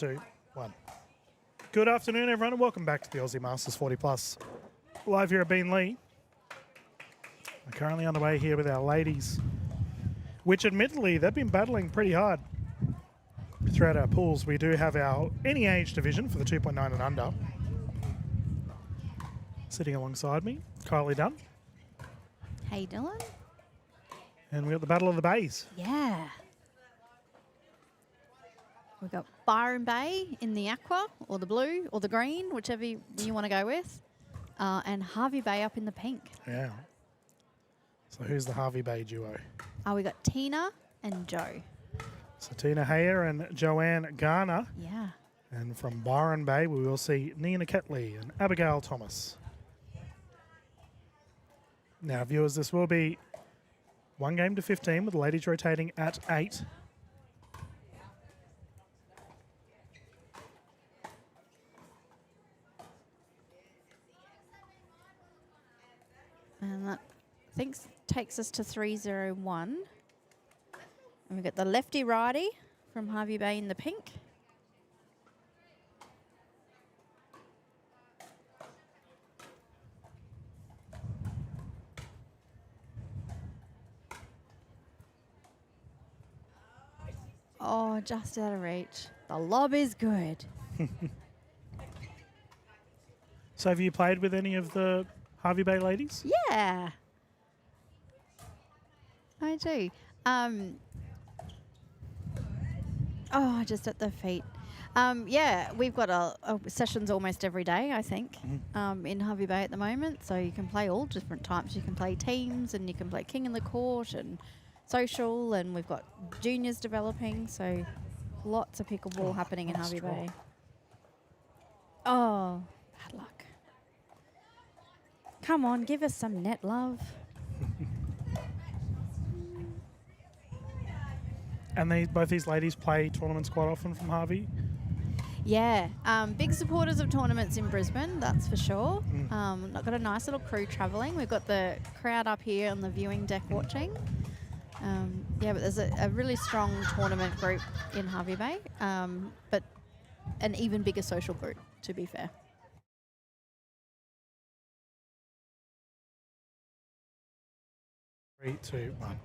2, 1. Good afternoon, everyone, and welcome back to the Aussie Masters 40 Plus. Live here at Beenleigh. We're currently underway here with our ladies, which admittedly, they've been battling pretty hard throughout our pools. We do have our any age division for the 2.9 and under. Sitting alongside me, Kylie Dunn. Hey, Dylan. And we've got the Battle of the Bays. Yeah. We've got Byron Bay in the aqua, or the blue, or the green, whichever you want to go with. And Harvey Bay up in the pink. Yeah. So who's the Harvey Bay duo? We got Tina and Joe. So Tina Hayer and Joanne Garner. Yeah. And from Byron Bay, we will see Nina Ketley and Abigail Thomas. Now, viewers, this will be 1 game to 15 with the ladies rotating at 8. And that, I think, takes us to 301. And we've got the lefty righty from Harvey Bay in the pink. Oh, just out of reach. The lob is good. So have you played with any of the Harvey Bay ladies? Yeah, I do. Oh, just at the feet. Yeah, we've got sessions almost every day, I think, in Harvey Bay at the moment. So you can play all different types. You can play teams, and you can play king in the court and social, and we've got juniors developing. So lots of pickleball happening in Harvey Bay. Oh, bad luck. Come on, give us some net love. And both these ladies play tournaments quite often from Harvey? Yeah, big supporters of tournaments in Brisbane, that's for sure. I've got a nice little crew travelling. We've got the crowd up here on the viewing deck watching. Yeah, but there's a really strong tournament group in Harvey Bay, but an even bigger social group, to be fair. Three, two, one.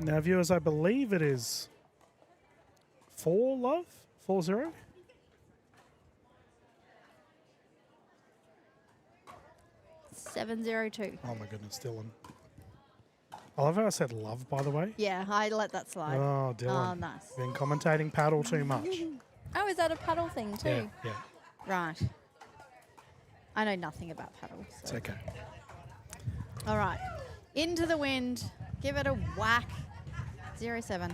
Now, viewers, I believe it is 4-0? 4-0? $7.02. Oh, my goodness, Dylan. I love how I said love, by the way. Yeah, I let that slide. Oh, Dylan. Oh, nice. Been commentating paddle too much. Oh, is that a paddle thing too? Yeah. Right. I know nothing about paddle. So. It's okay. All right. Into the wind. Give it a whack. 0-7.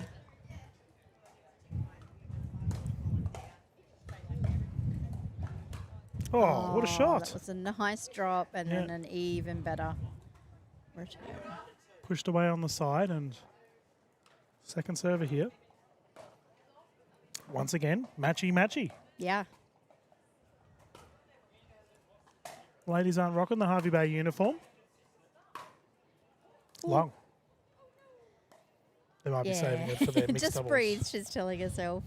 Oh, what a shot. That was a nice drop and then an even better return. Pushed away on the side and second server here. Once again, matchy-matchy. Yeah. Ladies aren't rocking the Harvey Bay uniform. Long. They might be saving it for their mixed Just doubles. breathe, she's telling herself.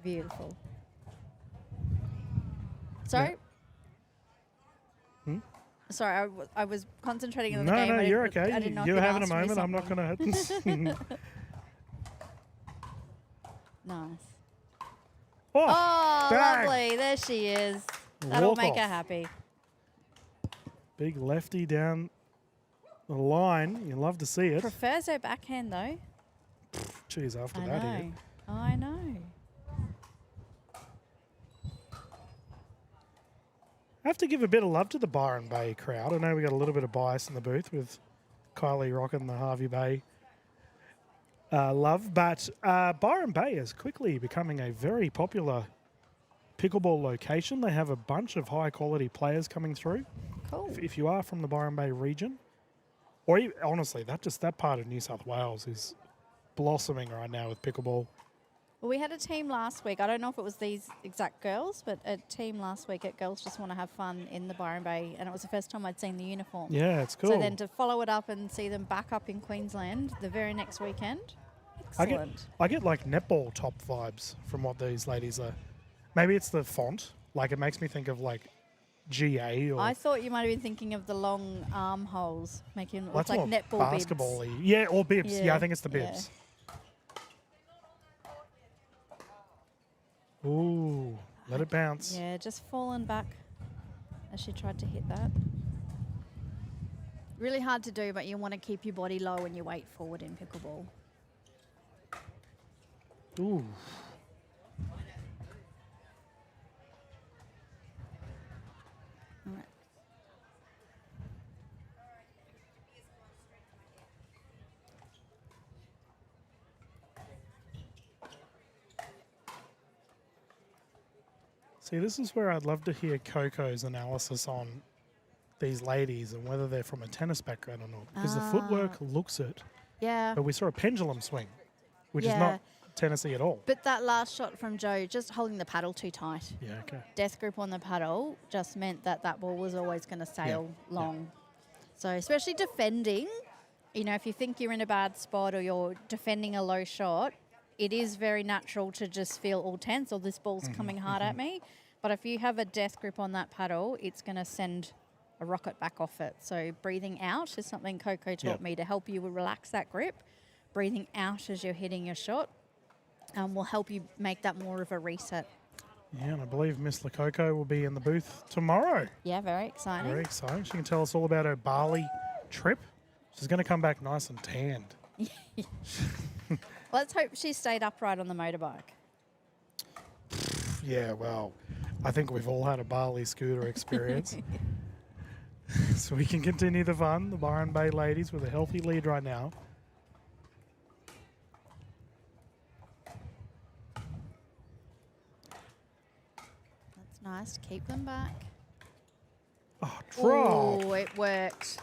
Beautiful. Sorry? Sorry, I was concentrating on the game. No, you're okay. I didn't know if you're you'd having a asked me moment. I'm not something. going to... Nice. Oh, bang. Lovely. There she is. That'll Walk make off. her happy. Big lefty down the line. You love to see it. Prefers her backhand, though. Jeez, after I that know. hit. I know. I have to give a bit of love to the Byron Bay crowd. I know we got a little bit of bias in the booth with Kylie rocking the Harvey Bay love, but Byron Bay is quickly becoming a very popular pickleball location. They have a bunch of high-quality players coming through. Cool. If you are from the Byron Bay region, or even, honestly, that part of New South Wales is blossoming right now with pickleball. Well, we had a team last week. I don't know if it was these exact girls, but a team last week at Girls Just Want to Have Fun in the Byron Bay, and it was the first time I'd seen the uniform. Yeah, it's cool. So then to follow it up and see them back up in Queensland the very next weekend, excellent. I get like netball top vibes from what these ladies are. Maybe it's the font. Like it makes me think of like GA or. I thought you might have been thinking of the long armholes, making it look like more netball basketball-y. bibs. Yeah, or bibs. Yeah, I think it's the bibs. Ooh, let it bounce. Yeah, just falling back as she tried to hit that. Really hard to do, but you want to keep your body low when you weight forward in pickleball. Ooh. All right. See, this is where I'd love to hear Coco's analysis on these ladies and whether they're from a tennis background or not. Because the footwork looks it, Yeah. but we saw a pendulum swing, which is Yeah. not tennis-y at all. But that last shot from Jo, just holding the paddle too tight. Yeah, okay. Death grip on the paddle just meant that that ball was always going to sail long. So especially defending, you know, if you think you're in a bad spot or you're defending a low shot, it is very natural to just feel all tense or this ball's coming hard at me. But if you have a death grip on that paddle, it's going to send a rocket back off it. So breathing out is something Coco taught me to help you relax that grip. Breathing out as you're hitting your shot will help you make that more of a reset. Yeah, and I believe Miss Lococo will be in the booth tomorrow. Yeah, very exciting. Very exciting. She can tell us all about her Bali trip. She's going to come back nice and tanned. Let's hope she stayed upright on the motorbike. Yeah, well, I think we've all had a Bali scooter experience. So we can continue the fun. The Byron Bay ladies with a healthy lead right now. That's nice. Keep them back. Oh, drop. Oh, it worked.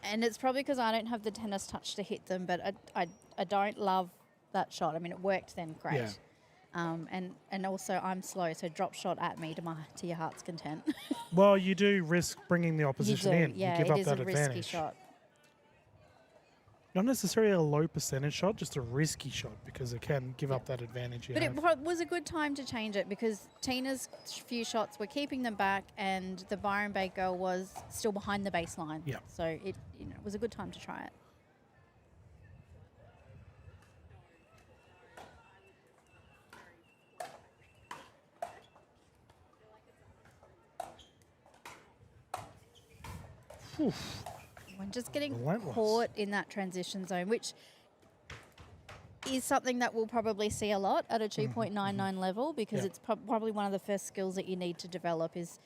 And it's probably because I don't have the tennis touch to hit them, but I don't love that shot. I mean, it worked then, great. Yeah. And also I'm slow, so drop shot at me to your heart's content. Well, you do risk bringing the opposition in. Yeah, you give it up is that a risky advantage. shot. Not necessarily a low percentage shot, just a risky shot because it can give up that advantage you But have. it was a good time to change it because Tina's few shots were keeping them back and the Byron Bay girl was still behind the baseline. Yeah. So it was a good time to try it. Oof. When just getting Relentless. caught in that transition zone, which is something that we'll probably see a lot at a 2.99 level because it's probably one of the first skills that you need to develop is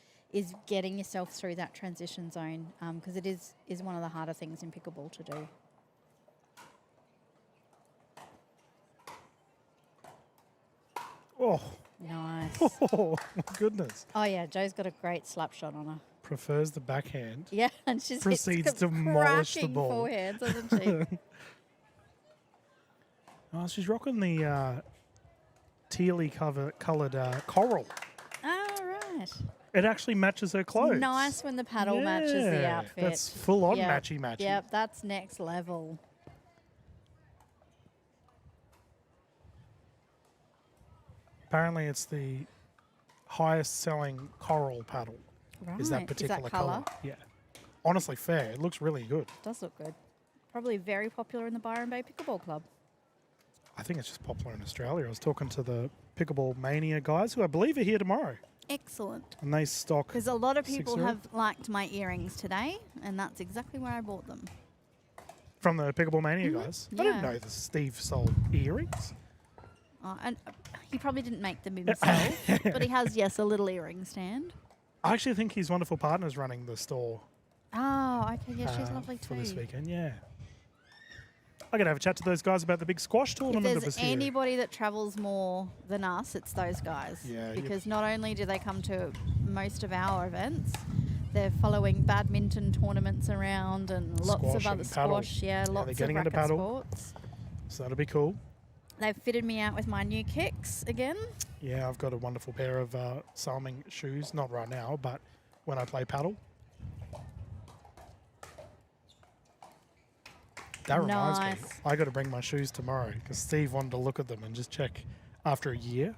getting yourself through that transition zone because it is one of the harder things in pickleball to do. Oh. Nice. Oh, my goodness. Oh, yeah, Jo's got a great slap shot on her. Prefers the backhand. Yeah, and she's Proceeds to demolish the cracking ball. forehands, doesn't she? Oh, she's rocking the tealy coloured coral. Oh, right. It actually matches her clothes. Nice when the paddle matches the Yeah, outfit. that's full on Yep, matchy-matchy. Yep, that's next level. Apparently it's the highest selling coral paddle. Right. Is that particular colour? colour? Yeah. Honestly, fair. It looks really good. Does look good. Probably very popular in the Byron Bay Pickleball Club. I think it's just popular in Australia. I was talking to the Pickleball Mania guys, who I believe are here tomorrow, Excellent. and they stock. Because a lot of people 6-0. have liked my earrings today, and that's exactly where I bought them. From the Pickleball Mania guys. I didn't Yeah. know that Steve sold earrings. And he probably didn't make them himself, but he has, yes, a little earring stand. I actually think his wonderful partner's running the store Oh, okay. Yeah, she's lovely for too. this weekend. Yeah. I'm going to have a chat to those guys about the big squash If tournament that there's was here. anybody that travels more than us, it's those guys. Yeah, Because not only do they come to most of our events, they're following badminton tournaments around and lots Squash of other and paddle. squash. Yeah, they're lots of getting into racket paddle. sports. So that'll be cool. They've fitted me out with my new kicks again. Yeah, I've got a wonderful pair of Salming shoes. Not right now, but when I play paddle. That reminds me, Nice. I got to bring my shoes tomorrow because Steve wanted to look at them and just check after a year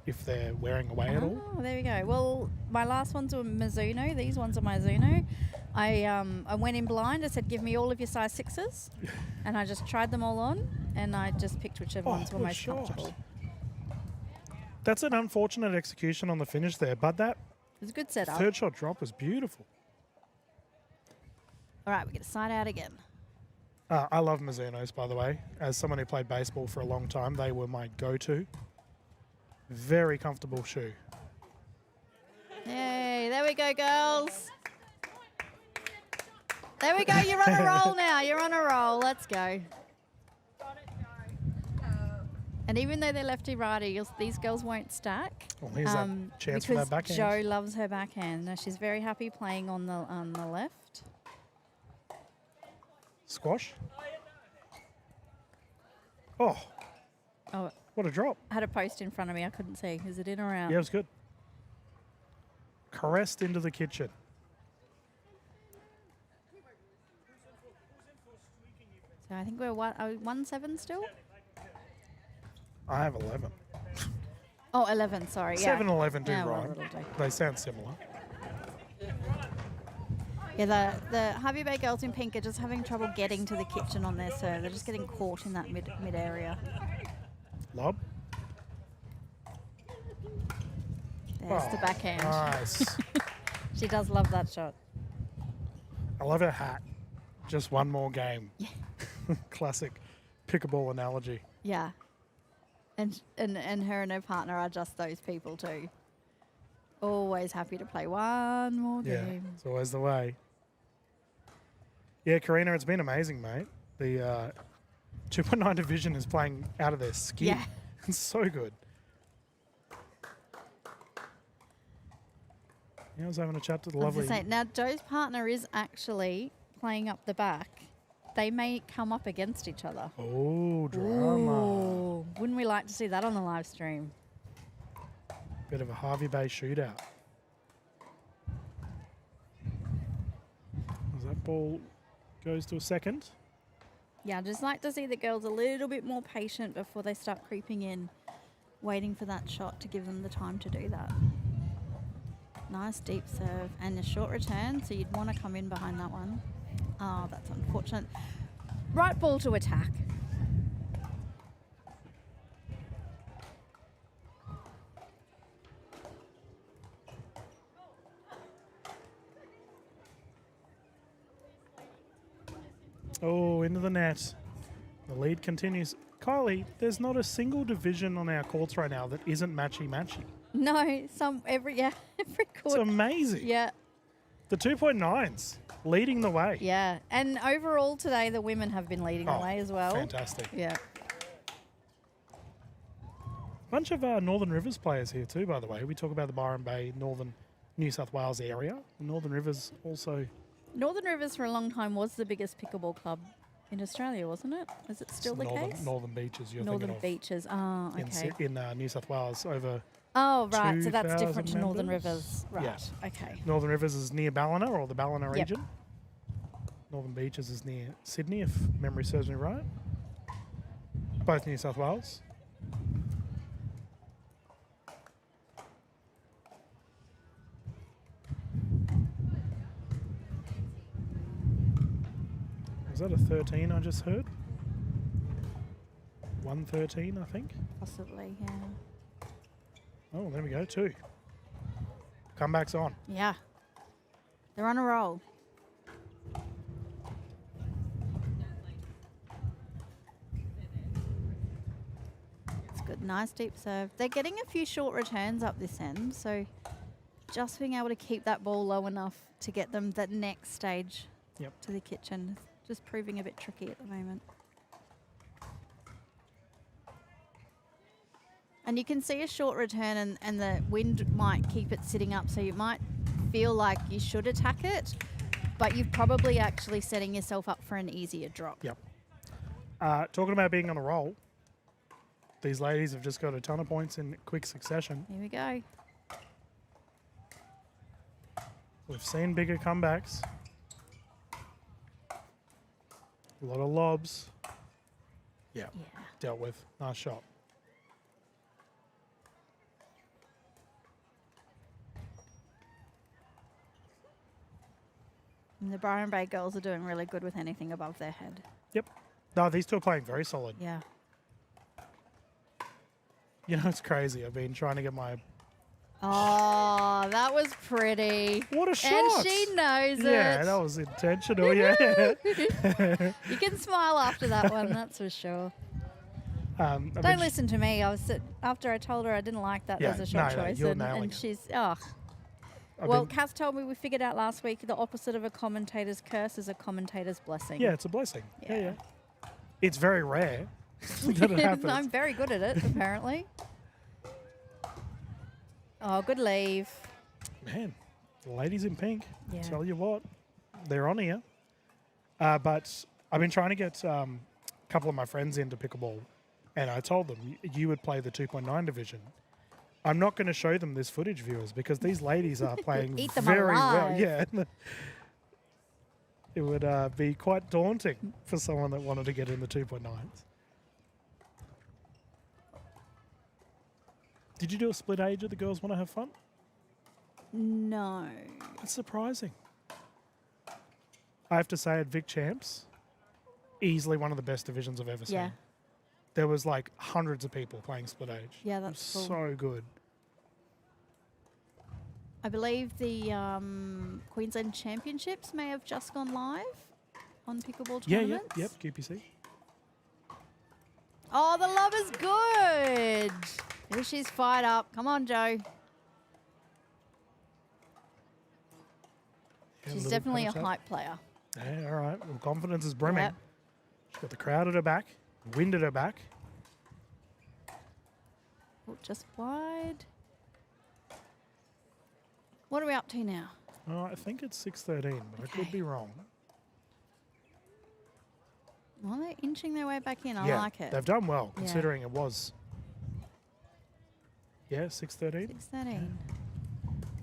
if they're wearing away at all. Oh, there we go. Well, my last ones were Mizuno. These ones are Mizuno. I went in blind. I said, give me all of your size 6s. And I just tried them all on, and I just picked whichever ones were good most shot. comfortable. That's an unfortunate execution on the finish there, but that It was a good setup. third shot drop was beautiful. All right, we're going to side out again. I love Mizuno's, by the way. As someone who played baseball for a long time, they were my go-to. Very comfortable shoe. Yay, there we go, girls. There we go, you're on a roll now. You're on a roll. Let's go. And even though they're lefty-righty, these girls won't stack. Well, here's that chance for that because backhand. Jo loves her backhand. Now, she's very happy playing on the left. Squash. Oh, Oh, what a drop. I had a post in front of me. I couldn't see. Is it in or out? Yeah, it was good. Caressed into the kitchen. So I think we're 1-7 still. I have 11. Oh, 11. Sorry. Yeah. 7-11 do Yeah, well, rhyme. it'll do. They sound similar. Yeah, the Harvey Bay girls in pink are just having trouble getting to the kitchen on their serve. They're just getting caught in that mid area. Lob. There's the backhand. Nice. She does love that shot. I love her hat. Just one more game. Yeah. Classic pickleball analogy. Yeah. And her and her partner are just those people too. Always happy to play one more Yeah, game. it's always the way. Yeah, Karina, it's been amazing, mate. The 2.9 division is playing out of their skin. Yeah. It's so good. Yeah, I was having a chat to the I was lovely... gonna say, now Joe's partner is actually playing up the back. They may come up against each other. Oh, drama. Ooh, wouldn't we like to see that on the live stream? Bit of a Harvey Bay shootout. As that ball goes to a second. Yeah, I'd just like to see the girls a little bit more patient before they start creeping in, waiting for that shot to give them the time to do that. Nice deep serve and a short return, so you'd want to come in behind that one. Oh, that's unfortunate. Right ball to attack. Oh, into the net. The lead continues. Kylie, there's not a single division on our courts right now that isn't matchy-matchy. No, every It's court. amazing. Yeah, The 2.9s leading the way. yeah. And overall today, the women have been leading the Oh, way as well. Fantastic. Yeah. Bunch of Northern Rivers players here too, by the way. We talk about the Byron Bay, Northern New South Wales area. Northern Rivers also... Northern Rivers for a long time was the biggest pickleball club in Australia, wasn't it? Is it still the case? Northern Beaches, you're Northern thinking Beaches. Oh, of. okay. In New South Wales, over... Oh, right. So that's 2,000 different to Northern members? Rivers. Right. Yeah. Okay. Northern Rivers is near Ballina, or the Ballina Yep. region. Northern Beaches is near Sydney, if memory serves me right. Both New South Wales. Was that a 13 I just heard? 113, I think. Possibly, yeah. Oh, there we go, 2. Comeback's on. Yeah. They're on a roll. It's good. Nice deep serve. They're getting a few short returns up this end, so just being able to keep that ball low enough to get them that next stage Yep. to the kitchen is just proving a bit tricky at the moment. And you can see a short return and the wind might keep it sitting up, so you might feel like you should attack it, but you're probably actually setting yourself up for an easier drop. Yep. Talking about being on a roll, These ladies have just got a ton of points in quick succession. Here we go. We've seen bigger comebacks. A lot of lobs. Yeah, Yeah. dealt with. Nice shot. And the Byron Bay girls are doing really good with anything above their head. Yep. No, these two are playing very solid. Yeah. You know, it's crazy. I've been trying to get my... Oh, that was pretty. What a shot! And she knows it. Yeah, that was intentional, yeah. You can smile after that one, that's for sure. Don't listen to me. After I told her I didn't like that Yeah, as a shot no, choice, you're and nailing it. she's well, Cass told me we figured out last week the opposite of a commentator's curse is a commentator's blessing. Yeah, it's a blessing. Yeah. Yeah. It's very rare that it happens. I'm very good at it, apparently. Oh, good leave. Man, the ladies in pink, Yeah. tell you what, they're on here. But I've been trying to get a couple of my friends into pickleball, and I told them you would play the 2.9 division. I'm not going to show them this footage, viewers, because these ladies are playing Eat them very well. alive. Yeah, it would be quite daunting for someone that wanted to get in the 2.9s. Did you do a split age of the girls want to have fun? No. That's surprising. I have to say, at Vic Champs, easily one of the best divisions I've ever seen. Yeah. There was like hundreds of people playing split age. Yeah, It was that's cool. so good. I believe the Queensland Championships may have just gone live on pickleball Yeah, tournaments. yep, QPC. Oh, the love is good. Here she's fired up. Come on, Joe. Yeah, She's little definitely a pat hype player. Yeah, all right. Well, confidence is brimming. Yep. She's got the crowd at her back, wind at her back. Oh, just wide. What are we up to now? Oh, I think it's 6:13, but I could Okay. be wrong. Well, they're inching their way back in. I yeah, like it. they've done well, Yeah. considering it was. Yeah, 6:13. 6:13.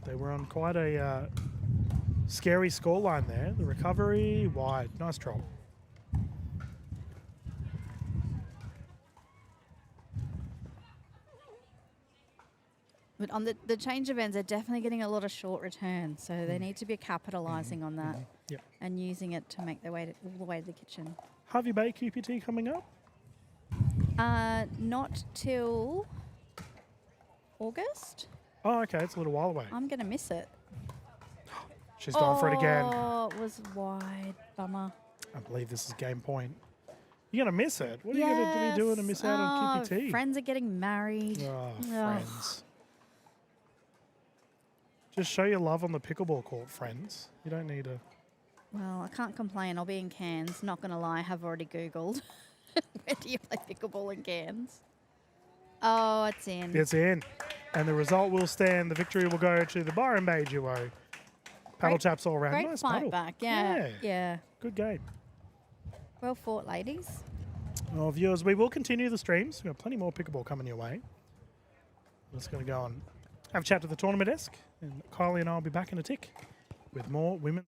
They were on quite a scary scoreline there. The recovery wide, nice drop. But on the change events, they're definitely getting a lot of short returns, so they need to be capitalising on that Yep. and using it to make their way all the way to the kitchen. Harvey Bay QPT coming up. Not till August. Oh, okay, it's a little while away. I'm going to miss it. She's going for it again. Oh, it was wide. Bummer. I believe this is game point. You're going to miss it. What are you going to be doing to miss out on QPT? Friends are getting married. Oh, Ugh. friends. Just show your love on the pickleball court, friends. You don't need a... Well, I can't complain. I'll be in Cairns. Not going to lie, I have already Googled. Where do you play pickleball in Cairns? Oh, it's in. It's in. And the result will stand. The victory will go to the Byron Bay duo. Paddle Great- taps all around. Great Nice fight paddle. back. Yeah. Yeah. Yeah. Good game. Well fought, ladies. Well, viewers, we will continue the streams. We've got plenty more pickleball coming your way. I'm just going to go and have a chat to the tournament desk. And Kylie and I will be back in a tick with more women.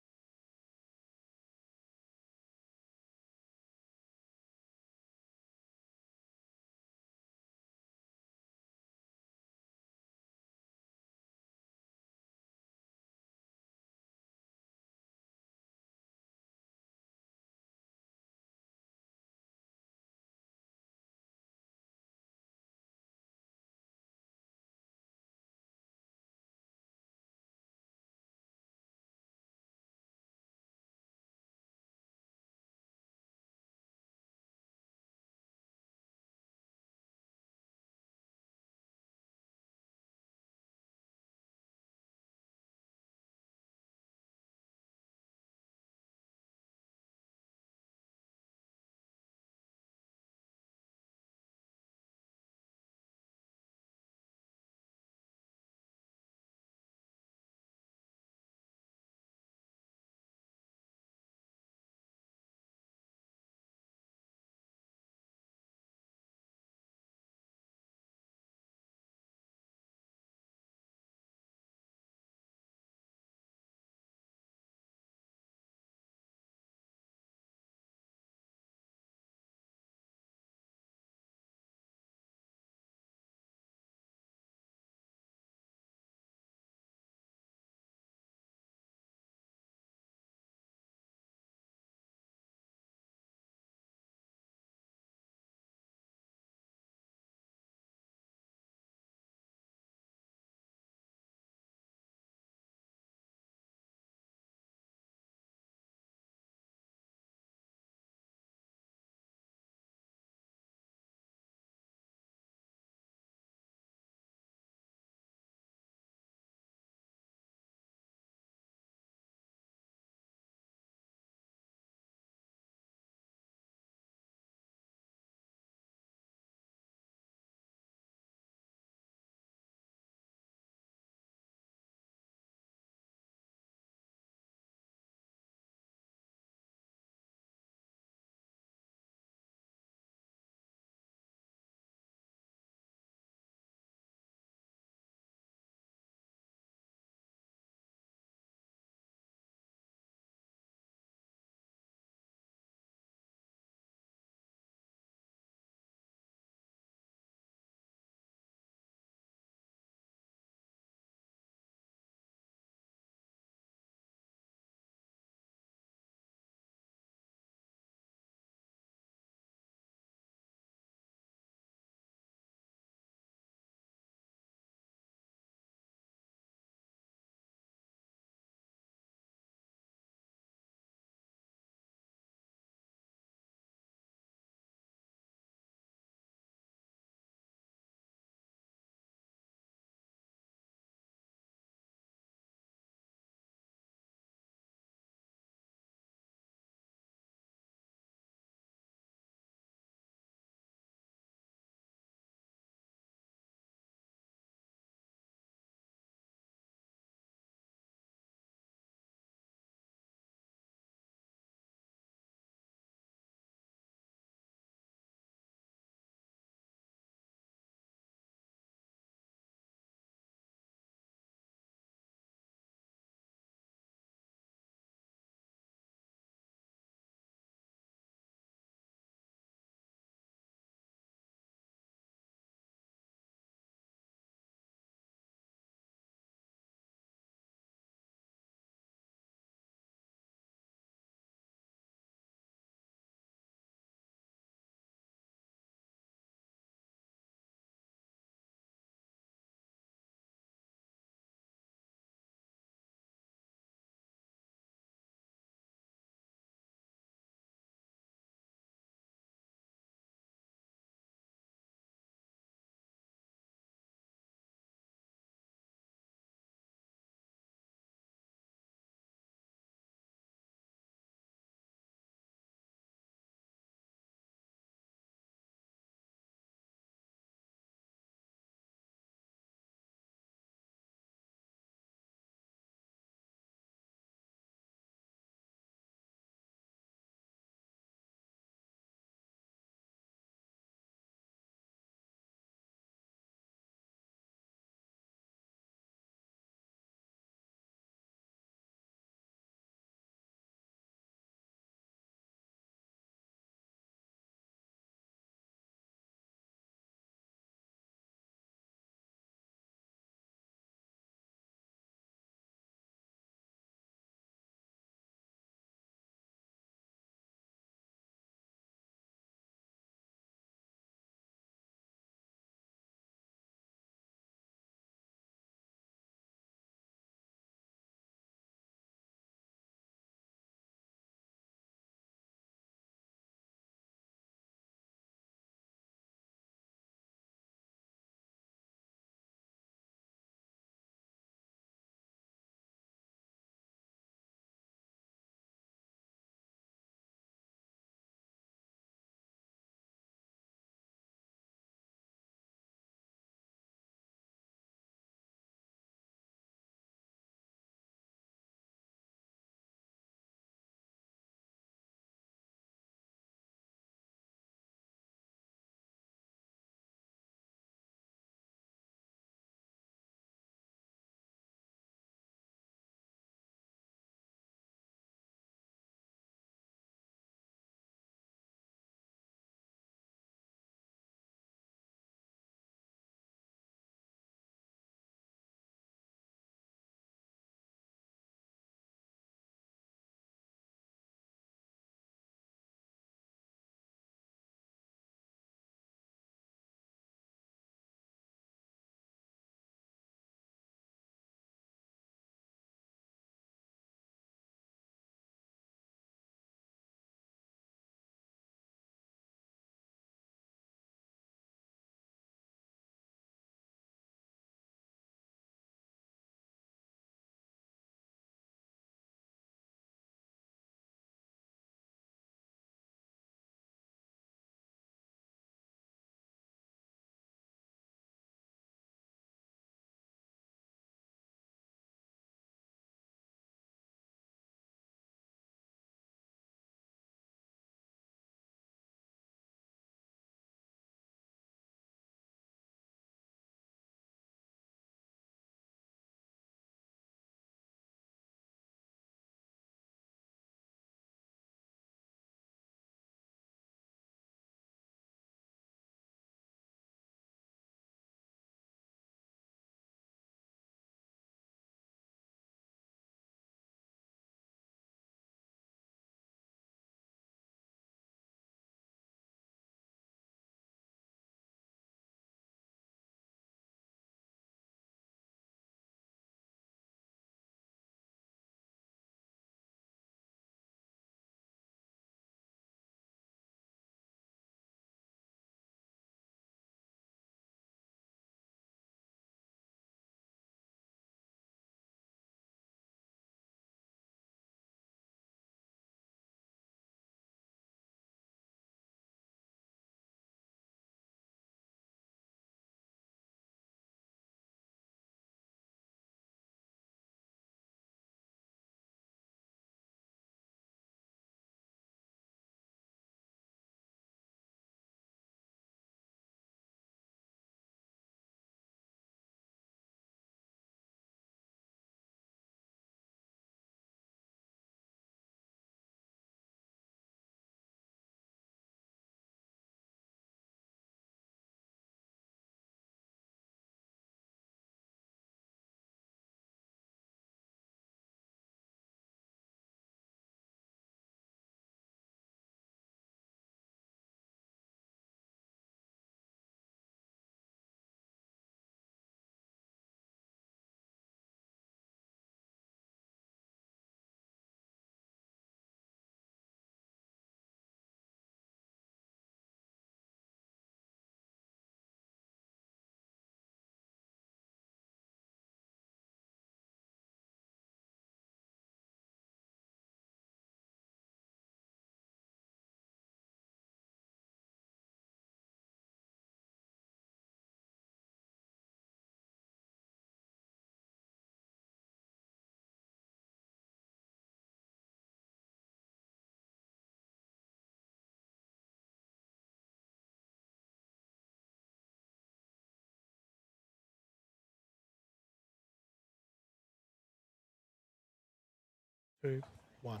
2, 1.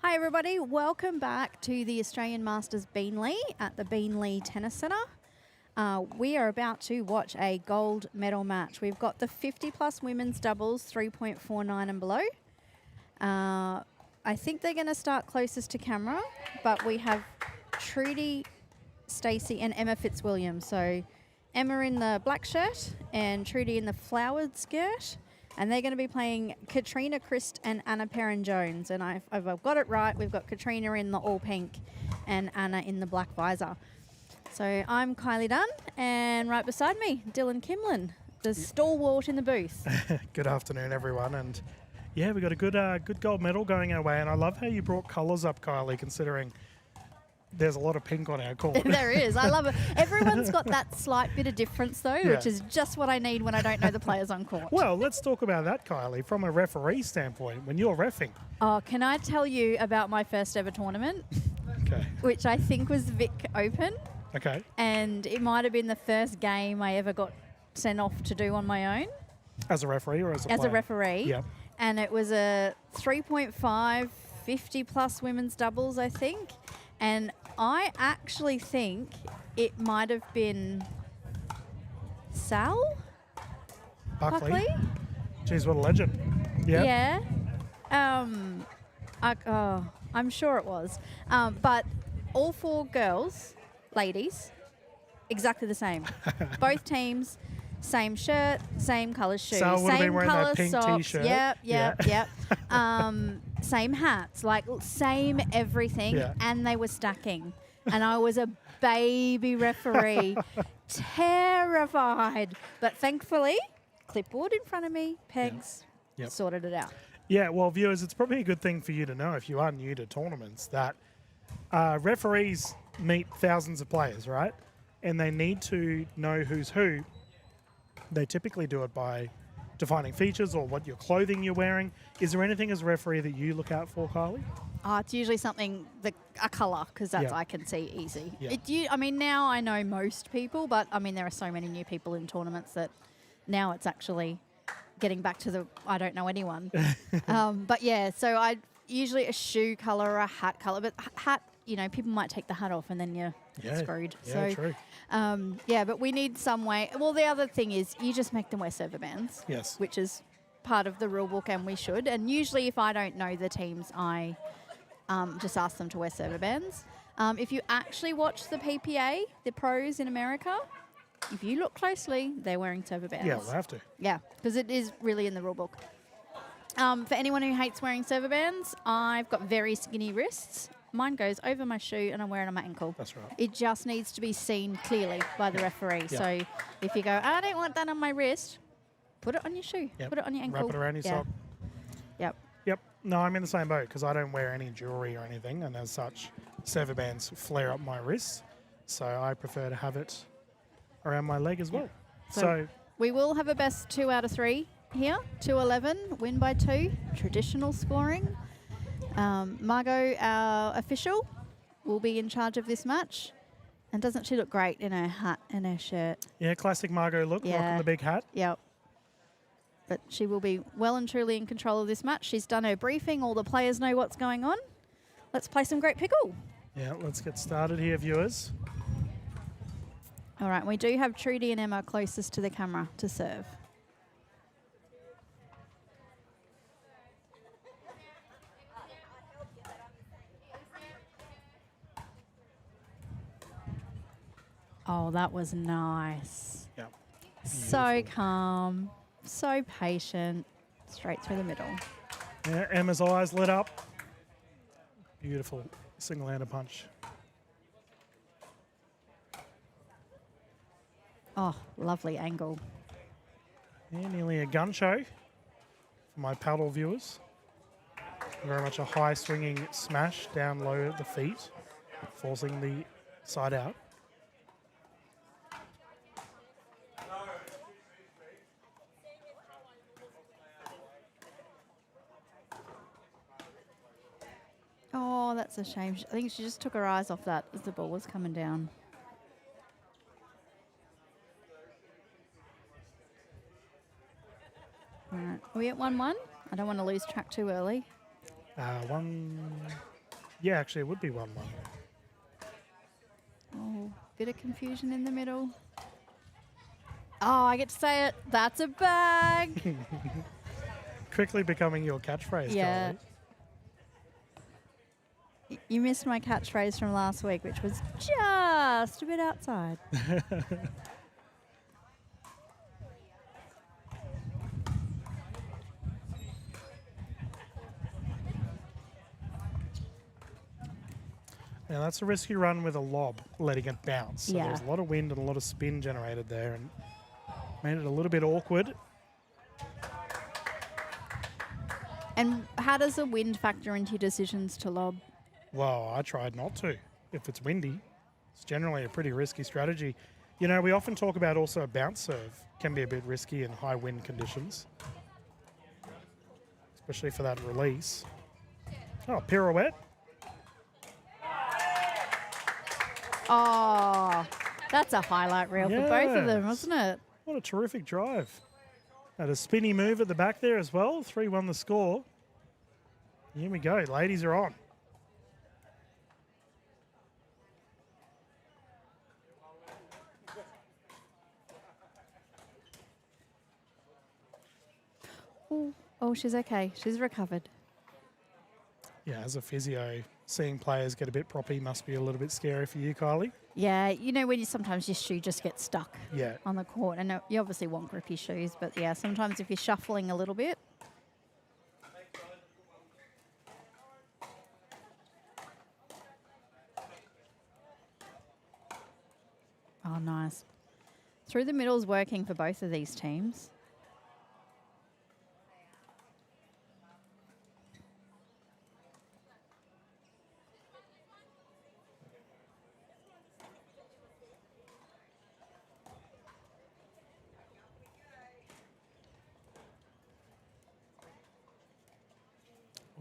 Hi everybody, welcome back to the Australian Masters Beenleigh at the Beenleigh Tennis Centre. We are about to watch a gold medal match. We've got the 50 plus women's doubles, 3.49 and below. I think they're going to start closest to camera, but we have Trudy, Stacey and Emma Fitzwilliam. So Emma in the black shirt and Trudy in the flowered skirt. And they're going to be playing Katrina Christ and Anna Perrin-Jones. And if I've got it right, we've got Katrina in the all pink and Anna in the black visor. So I'm Kylie Dunn, and right beside me, Dylan Kimlin, the stalwart in the booth. Good afternoon, everyone. And yeah, we got a good gold medal going our way. And I love how you brought colours up, Kylie, considering there's a lot of pink on our court. There is. I love it. Everyone's got that slight bit of difference, though, which is just what I need when I don't know the players on court. Well, let's talk about that, Kylie, from a referee standpoint, when you're reffing. Oh, can I tell you about my first ever tournament? Okay. Which I think was Vic Open. Okay. And it might have been the first game I ever got sent off to do on my own. As a referee or as a player? As a referee. Yep. And it was a 3.5, 50 plus women's doubles, I think. And I actually think it might have been Sal Buckley. Jeez, what a legend. Yeah. I'm sure it was. But all four girls, ladies, exactly the same. Both teams, same shirt, same colour shoes, Sal would have been same wearing colour that pink socks. t-shirt. Yep. Same hats, like same everything, and they were stacking. And I was a baby referee, terrified. But thankfully, clipboard in front of me, pegs, sorted it out. Yeah, well, viewers, it's probably a good thing for you to know if you are new to tournaments that referees meet thousands of players, right? And they need to know who's who. They typically do it by defining features or what your clothing you're wearing. Is there anything as a referee that you look out for, Kylie? Oh, it's usually something, a colour, because that's I can see easy. I mean, now I know most people, but I mean, there are so many new people in tournaments that now it's actually getting back to the I don't know anyone. But yeah, so I usually a shoe colour or a hat colour, but hat, you know, people might take the hat off and then you're screwed. Yeah, so, true. But we need some way. Well, the other thing is you just make them wear server bands. Yes. Which is part of the rule book, and we should. And usually if I don't know the teams, I just ask them to wear server bands. If you actually watch the PPA, the pros in America, if you look closely, they're wearing server bands. Yeah, we'll have to. Yeah, because it is really in the rule book. For anyone who hates wearing server bands, I've got very skinny wrists. Mine goes over my shoe and I'm wearing it on my ankle. That's right. It just needs to be seen clearly by the referee. So if you go, I don't want that on my wrist, put it on your shoe. Put it on your ankle. Wrap it around your sock. Yep. No, I'm in the same boat because I don't wear any jewellery or anything, and as such, server bands flare up my wrists. So I prefer to have it around my leg as well. So we will have a best 2 out of 3 here. 2-11, win by 2, traditional scoring. Margot, our official, will be in charge of this match. And doesn't she look great in her hat and her shirt? Yeah, classic Margot look, rocking the big hat. Yep. But she will be well and truly in control of this match. She's done her briefing. All the players know what's going on. Let's play some great pickle. Yeah, let's get started here, viewers. All right, we do have Trudy and Emma closest to the camera to serve. Oh, that was nice. Yep. So calm, so patient, straight through the middle. Yeah, Emma's eyes lit up. Beautiful single-handed punch. Oh, lovely angle. Yeah, nearly a gun show for my paddle viewers. Very much a high swinging smash down low at the feet, forcing the side out. Oh, that's a shame. I think she just took her eyes off that as the ball was coming down. All right. Are we at 1-1? I don't want to lose track too early. 1. Yeah, actually, it would be 1-1. Oh, bit of confusion in the middle. Oh, I get to say it. That's a bag. Quickly becoming your catchphrase, Yeah. Carly. You missed my catchphrase from last week, which was just a bit outside. Now, that's a risky run with a lob, letting it bounce. So Yeah. there's a lot of wind and a lot of spin generated there and made it a little bit awkward. And how does the wind factor into your decisions to lob? Well, I tried not to. If it's windy, it's generally a pretty risky strategy. You know, we often talk about also a bounce serve can be a bit risky in high wind conditions, especially for that release. Oh, pirouette. Oh, that's a highlight reel for both of them, Yes. wasn't it? What a terrific drive. Had a spinny move at the back there as well. 3-1 the score. Here we go. Ladies are on. Ooh. Oh, she's okay. She's recovered. Yeah, as a physio, seeing players get a bit proppy must be a little bit scary for you, Kylie. Yeah, you know when you sometimes your shoe just gets stuck Yeah. on the court. And you obviously want grippy shoes, but yeah, sometimes if you're shuffling a little bit. Oh, nice. Through the middle's working for both of these teams.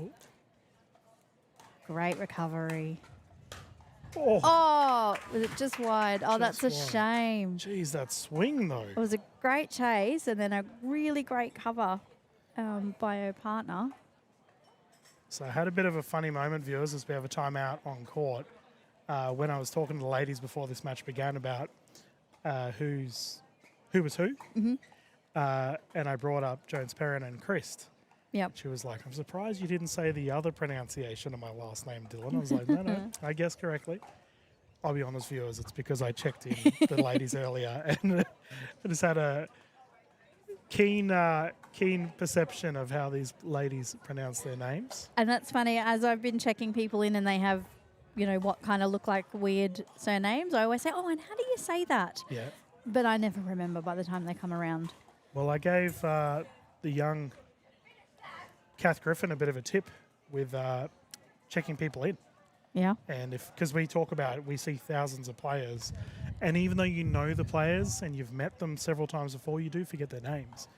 Oh. Great recovery. Oh, Oh, was it just wide? Oh, that's a Just wide. shame. geez, that swing though. It was a great chase and then a really great cover by her partner. So I had a bit of a funny moment, viewers, as we have a timeout on court. When I was talking to the ladies before this match began about who was who. Mm-hmm. And I brought up Jones Perrin and Christ. Yep. She was like, I'm surprised you didn't say the other pronunciation of my last name, Dylan. I was like, no, I guessed correctly. I'll be honest, viewers, it's because I checked in the ladies earlier and I just had a keen perception of how these ladies pronounce their names. And that's funny, as I've been checking people in and they have, you know, what kind of look like weird surnames, I always say, oh, and how do you say that? Yeah. But I never remember by the time they come around. Well, I gave the young Kath Griffin a bit of a tip with checking people in. Yeah. And because we talk about, we see thousands of players, and even though you know the players and you've met them several times before, you do forget their names.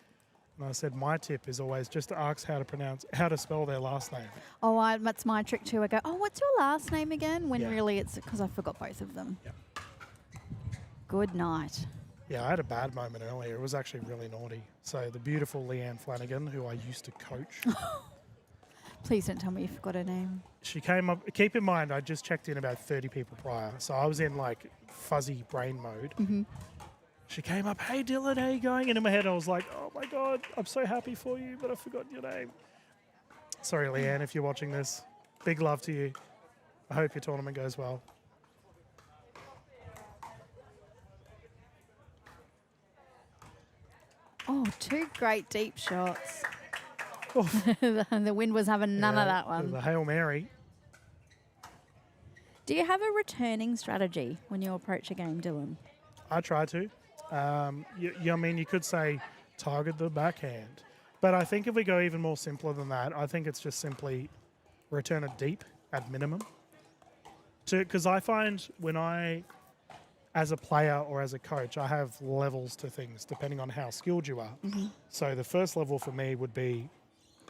And I said my tip is always just to ask how to spell their last name. Oh, that's my trick too. I go, oh, what's your last name again? When Yeah. really it's because I forgot both of them. Yep. Good night. Yeah, I had a bad moment earlier. It was actually really naughty. So the beautiful Leanne Flanagan, who I used to coach, Please don't tell me you forgot her name. she came up. Keep in mind, I just checked in about 30 people prior, so I was in like fuzzy brain mode. Mm-hmm. She came up, hey Dylan, how you going? And in my head, I was like, oh my God, I'm so happy for you, but I've forgotten your name. Sorry, Leanne, if you're watching this. Big love to you. I hope your tournament goes well. Oh, two great deep shots. Oh, The wind was having none of that The one. Hail Mary. Do you have a returning strategy when you approach a game, Dylan? I try to. I mean, you could say target the backhand. But I think if we go even more simpler than that, I think it's just simply return it deep at minimum. Because I find when as a player or as a coach, I have levels to things depending on how skilled you are. Mm-hmm. So the first level for me would be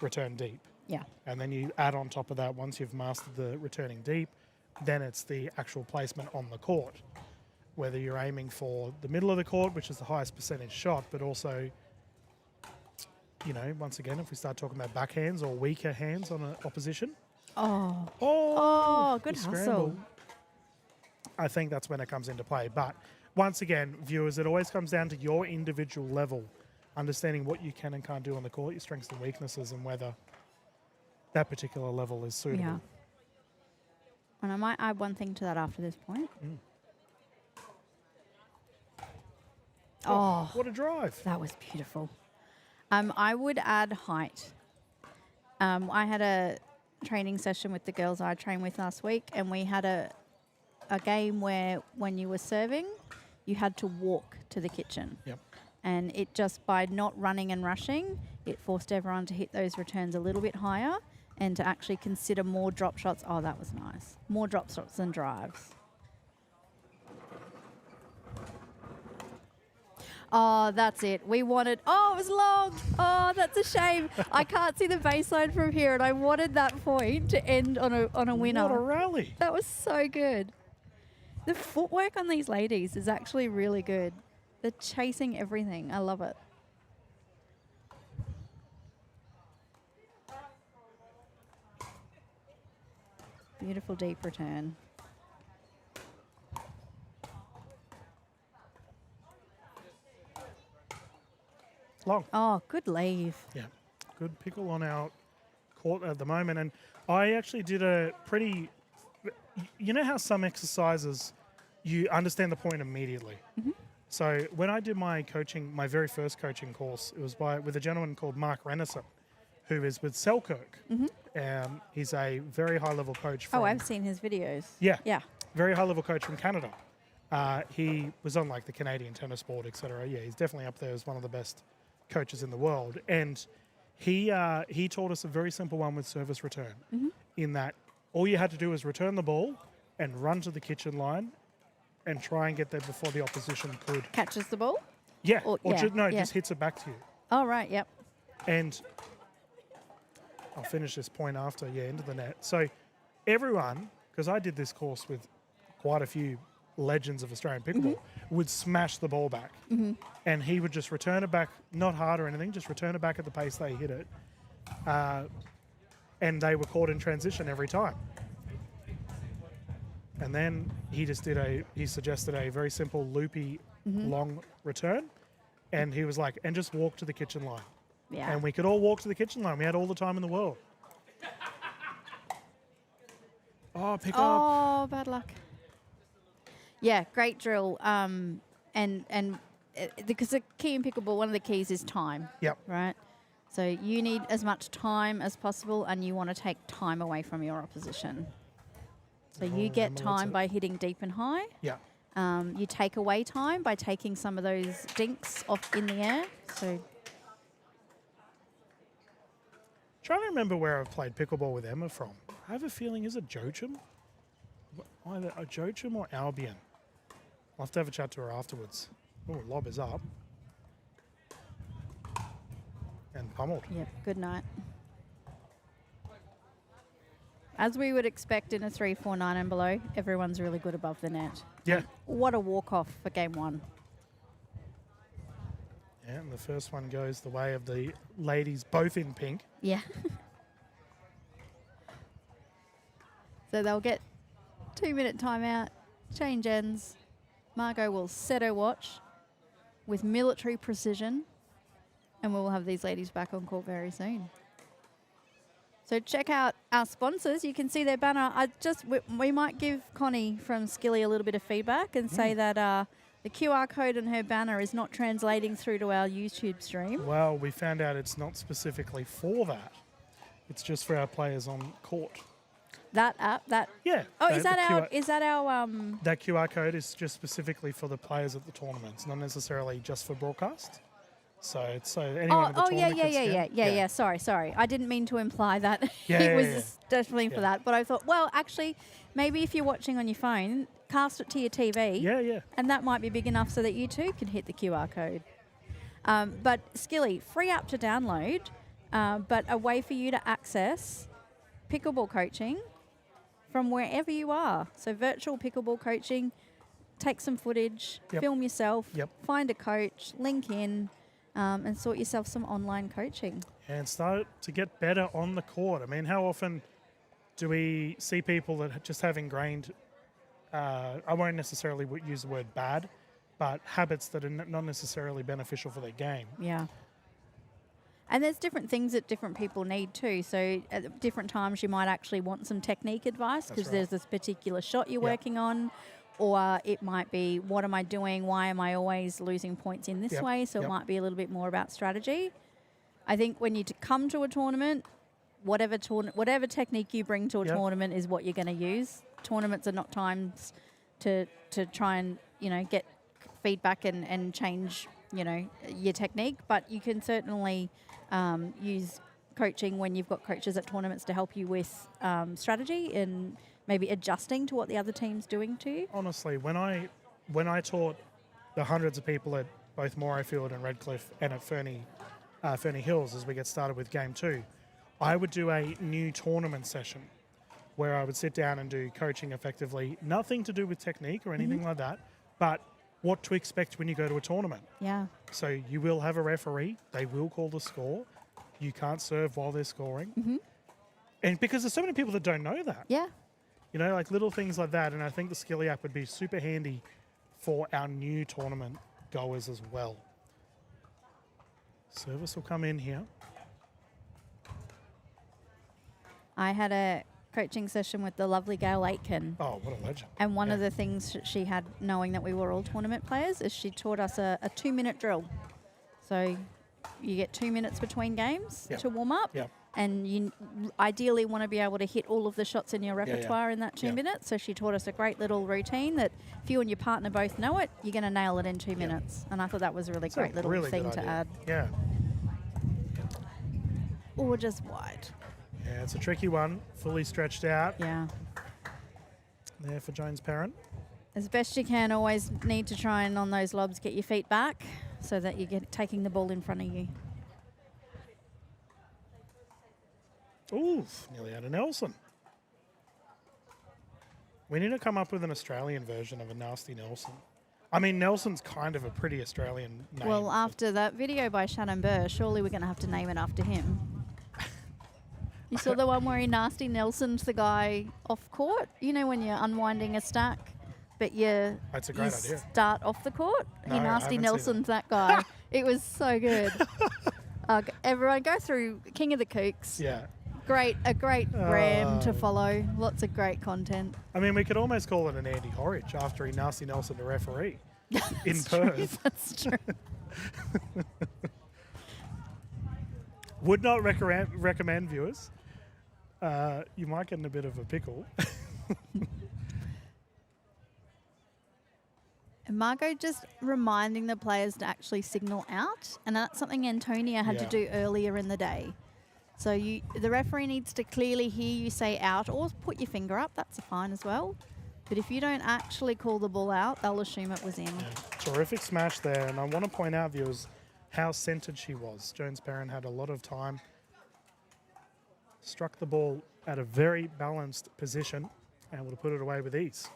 return deep. Yeah. And then you add on top of that, once you've mastered the returning deep, then it's the actual placement on the court. Whether you're aiming for the middle of the court, which is the highest percentage shot, but also you know, once again, if we start talking about backhands or weaker hands on an opposition. Oh. Oh, Oh, good the hustle. scramble. I think that's when it comes into play. But once again, viewers, it always comes down to your individual level, understanding what you can and can't do on the court, your strengths and weaknesses, and whether that particular level is suitable. Yeah. And I might add one thing to that after this point. Oh, What a drive. that was beautiful. I would add height. I had a training session with the girls I trained with last week, and we had a game where when you were serving, you had to walk to the kitchen. Yep. And it just, by not running and rushing, it forced everyone to hit those returns a little bit higher and to actually consider more drop shots. Oh, that was nice. More drop shots than drives. Oh, that's it. We wanted... Oh, it was long. Oh, that's a shame. I can't see the baseline from here, and I wanted that point to end on a winner. What a rally. That was so good. The footwork on these ladies is actually really good. They're chasing everything. I love it. Beautiful deep return. Long. Oh, good leave. Yeah. Good pickle on our court at the moment. And I actually did a pretty... You know how some exercises, you understand the point immediately? So when I did my coaching, my very first coaching course, it was with a gentleman called Mark Renison, who is with Selkirk. He's a very high-level coach from... Oh, I've seen his videos. Yeah. Yeah. Very high-level coach from Canada. He was on like the Canadian tennis board, etc. Yeah, he's definitely up there as one of the best coaches in the world. And he taught us a very simple one with service return, in that all you had to do was return the ball and run to the kitchen line and try and get there before the opposition could. Catches the ball? Yeah. Or Just hits it back to you. Oh, right, yep. And I'll finish this point after, into the net. So everyone, because I did this course with quite a few legends of Australian pickleball, would smash the ball back. And he would just return it back, not hard or anything, just return it back at the pace they hit it. And they were caught in transition every time. And then he suggested a very simple loopy long return. And he was like, and just walk to the kitchen line. Yeah. And we could all walk to the kitchen line. We had all the time in the world. Oh, pick up. Oh, bad luck. Yeah, great drill. Because the key in pickleball, one of the keys is time. Yep. Right? So you need as much time as possible, and you want to take time away from your opposition. So you get time by hitting deep and high. Yeah. You take away time by taking some of those dinks off in the air. So Trying to remember where I've played pickleball with Emma from. I have a feeling, is it Joachim? Either a Joachim or Albion. I'll have to have a chat to her afterwards. Oh, lob is up. And pummeled. yeah, good night. As we would expect in a 3-4-9 and below, everyone's really good above the net. Yeah. What a walk-off for game one. Yeah, and the first one goes the way of the ladies, both in pink. Yeah. So they'll get 2-minute timeout, change ends. Margot will set her watch with military precision, and we will have these ladies back on court very soon. So check out our sponsors. You can see their banner. We might give Connie from Skilly a little bit of feedback and say that the QR code on her banner is not translating through to our YouTube stream. Well, we found out it's not specifically for that. It's just for our players on court. That app, that Yeah. oh, the is that our QR That QR code is just specifically for the players at the tournaments, not necessarily just for broadcast. So it's so anyone at the tournament can scan. Yeah. Sorry. I didn't mean to imply that Yeah, it was yeah. definitely for that. But I thought, well, actually, maybe if you're watching on your phone, cast it to your TV. Yeah. And that might be big enough so that you too can hit the QR code. But Skilly, free app to download, but a way for you to access pickleball coaching from wherever you are. So virtual pickleball coaching, take some footage, Yep. film yourself, Yep. find a coach, link in, and sort yourself some online coaching. And start to get better on the court. I mean, how often do we see people that just have ingrained, I won't necessarily use the word bad, but habits that are not necessarily beneficial for their game. Yeah. And there's different things that different people need too. So at different times you might actually want some technique advice because there's this particular shot you're working on, or it might be, what am I doing? Why am I always losing points in this way? So it might be a little bit more about strategy. I think when you come to a tournament, whatever technique you bring to a tournament is what you're going to use. Tournaments are not times to try and, get feedback and change, your technique, but you can certainly use coaching when you've got coaches at tournaments to help you with strategy and maybe adjusting to what the other team's doing to you. Honestly, when I taught the hundreds of people at both Morayfield and Redcliffe and at Ferny Hills as we get started with Game 2, I would do a new tournament session where I would sit down and do coaching effectively, nothing to do with technique or anything like that, but what to expect when you go to a tournament. Yeah. So you will have a referee. They will call the score. You can't serve while they're scoring. And because there's so many people that don't know that. Yeah. Like little things like that. And I think the Skilly app would be super handy for our new tournament goers as well. Service will come in here. I had a coaching session with the lovely Gail Aitken. Oh, what a legend. And one of the things she had, knowing that we were all tournament players, is she taught us a 2-minute drill. So you get 2 minutes between games to warm up. And you ideally want to be able to hit all of the shots in your repertoire in that 2 minutes. So she taught us a great little routine that if you and your partner both know it, you're going to nail it in 2 minutes. And I thought that was a great little thing to add. Yeah. Or just wide. Yeah, it's a tricky one. Fully stretched out. Yeah. There for Jones Parent. As best you can, always need to try and on those lobs get your feet back so that you get taking the ball in front of you. Ooh, nearly out of Nelson. We need to come up with an Australian version of a nasty Nelson. I mean, Nelson's kind of a pretty Australian name. Well, after that video by Shannon Burr, surely we're going to have to name it after him. You saw the one where he nasty Nelson's the guy off court? You know when you're unwinding a stack, but That's a great idea. Start off the court? No, he nasty I Nelson's that guy. It was so good. Everyone go through King of the Kooks. Yeah. A great brand to follow. Lots of great content. I mean, we could almost call it an Andy Horridge after he nasty Nelson to referee in Perth. That's true. Would not recommend viewers. You might get in a bit of a pickle. And Margot just reminding the players to actually signal out, and that's something Antonia had to do earlier in the day. So the referee needs to clearly hear you say out or put your finger up. That's fine as well. But if you don't actually call the ball out, they'll assume it was in. Yeah. Terrific smash there. And I want to point out, viewers, how centered she was. Jones Perrin had a lot of time. Struck the ball at a very balanced position, able to put it away with ease.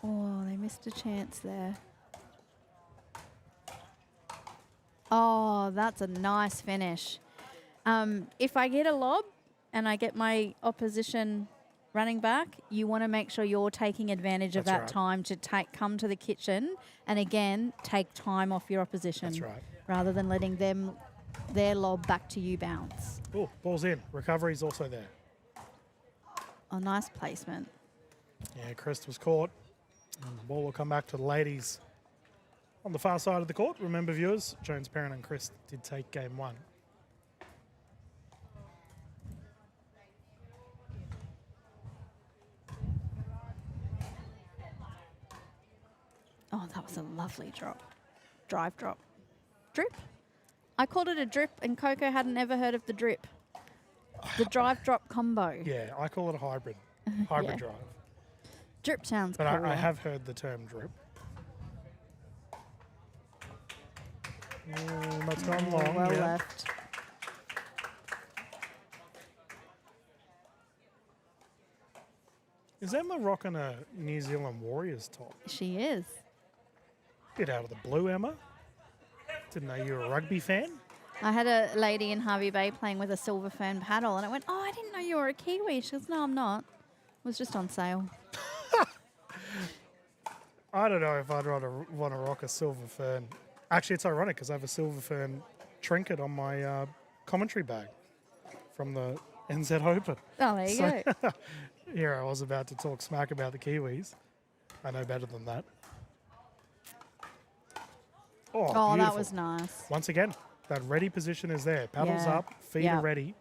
Oh, they missed a chance there. Oh, that's a nice finish. If I get a lob and I get my opposition running back, you want to make sure you're taking advantage of that time to come to the kitchen and, again, take time off your opposition. That's right. Rather than letting their lob back to you bounce. Oh, ball's in. Recovery's also there. Oh, nice placement. Yeah, Crest was caught. And the ball will come back to the ladies on the far side of the court. Remember, viewers, Jones Perrin and Crest did take game 1. Oh, that was a lovely drop. Drive drop. Drip? I called it a drip, and Coco hadn't ever heard of the drip. The drive drop combo. Yeah, I call it a hybrid. Hybrid drive. Drip sounds But cool. I have heard the term drip. That's gone long. Well left. Is Emma rocking a New Zealand Warriors top? She is. Bit out of the blue, Emma. Didn't know you were a rugby fan. I had a lady in Harvey Bay playing with a silver fern paddle, and I went, "Oh, I didn't know you were a Kiwi." She goes, "No, I'm not. It was just on sale." I don't know if I'd rather want to rock a silver fern. Actually, it's ironic because I have a silver fern trinket on my commentary bag from the NZ Open. Oh, there you go. Here I was about to talk smack about the Kiwis. I know better than that. Oh, Oh, beautiful. that was nice. Once again, that ready position is there. Paddles Yeah. up, feet Yeah. are ready.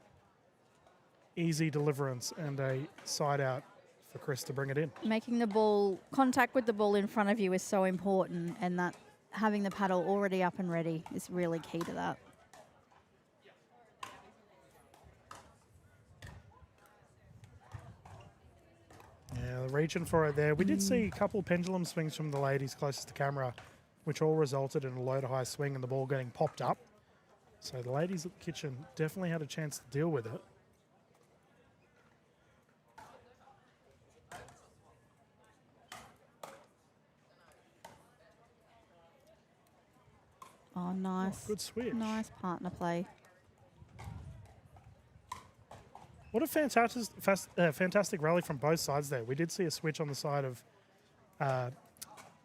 Easy deliverance and a side out for Chris to bring it in. Making the ball, contact with the ball in front of you is so important, and that having the paddle already up and ready is really key to that. Yeah, reaching for it there. We did see a couple pendulum swings from the ladies closest to camera, which all resulted in a low to high swing and the ball getting popped up. So the ladies at the kitchen definitely had a chance to deal with it. Oh, nice. Good switch. Nice partner play. What a fantastic rally from both sides there. We did see a switch on the side of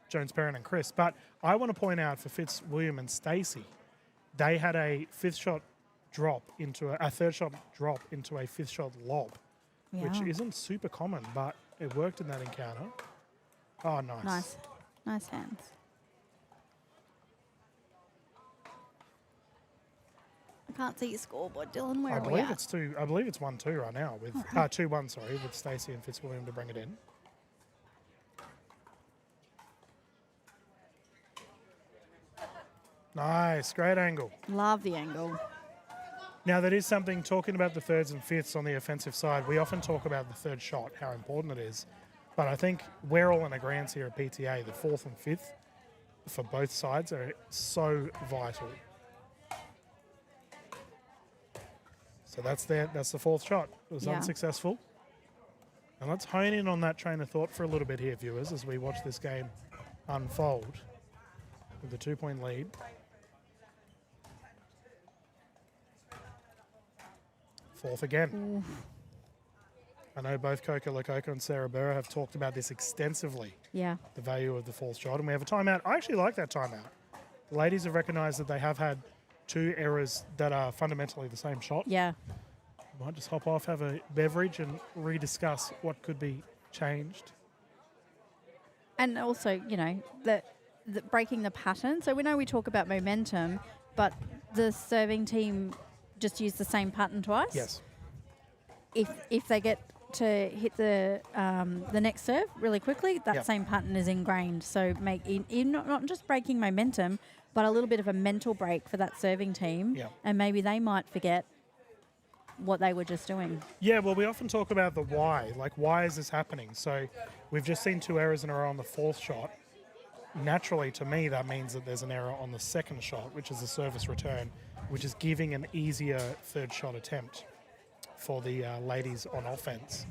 Jones Perrin and Chris, but I want to point out for Fitzwilliam and Stacey, they had a third shot drop into a fifth shot lob, which Yeah. isn't super common, but it worked in that encounter. Oh, nice. Nice. Nice hands. I can't see your scoreboard, Dylan. Where I are we believe at? it's 2. I believe it's 1-2 right now with 2-1. Sorry, with Stacey and Fitzwilliam to bring it in. Nice, great angle. Love the angle. Now that is something. Talking about the thirds and fifths on the offensive side, we often talk about the third shot, how important it is. But I think we're all in agreement here at PTA. The fourth and fifth for both sides are so vital. So that's the fourth shot. It was Yeah. unsuccessful. And let's hone in on that train of thought for a little bit here, viewers, as we watch this game unfold with the 2-point lead. Fourth again. I know both Coco Lococo and Sarah Burrow have talked about this extensively, Yeah. the value of the fourth shot, and we have a timeout. I actually like that timeout. The ladies have recognised that they have had 2 errors that are fundamentally the same shot. Yeah. Might just hop off, have a beverage, and rediscuss what could be changed. And also, you know, the breaking the pattern. So we know we talk about momentum, but the serving team just use the same pattern twice. Yes. If they get to hit the next serve really quickly, that Yep. same pattern is ingrained. So make in not just breaking momentum, but a little bit of a mental break for that serving team. Yep. And maybe they might forget what they were just doing. Yeah, well, we often talk about the why. Like, why is this happening? So we've just seen 2 errors in a row on the fourth shot. Naturally, to me, that means that there's an error on the second shot, which is a service return, which is giving an easier third shot attempt for the ladies on offense.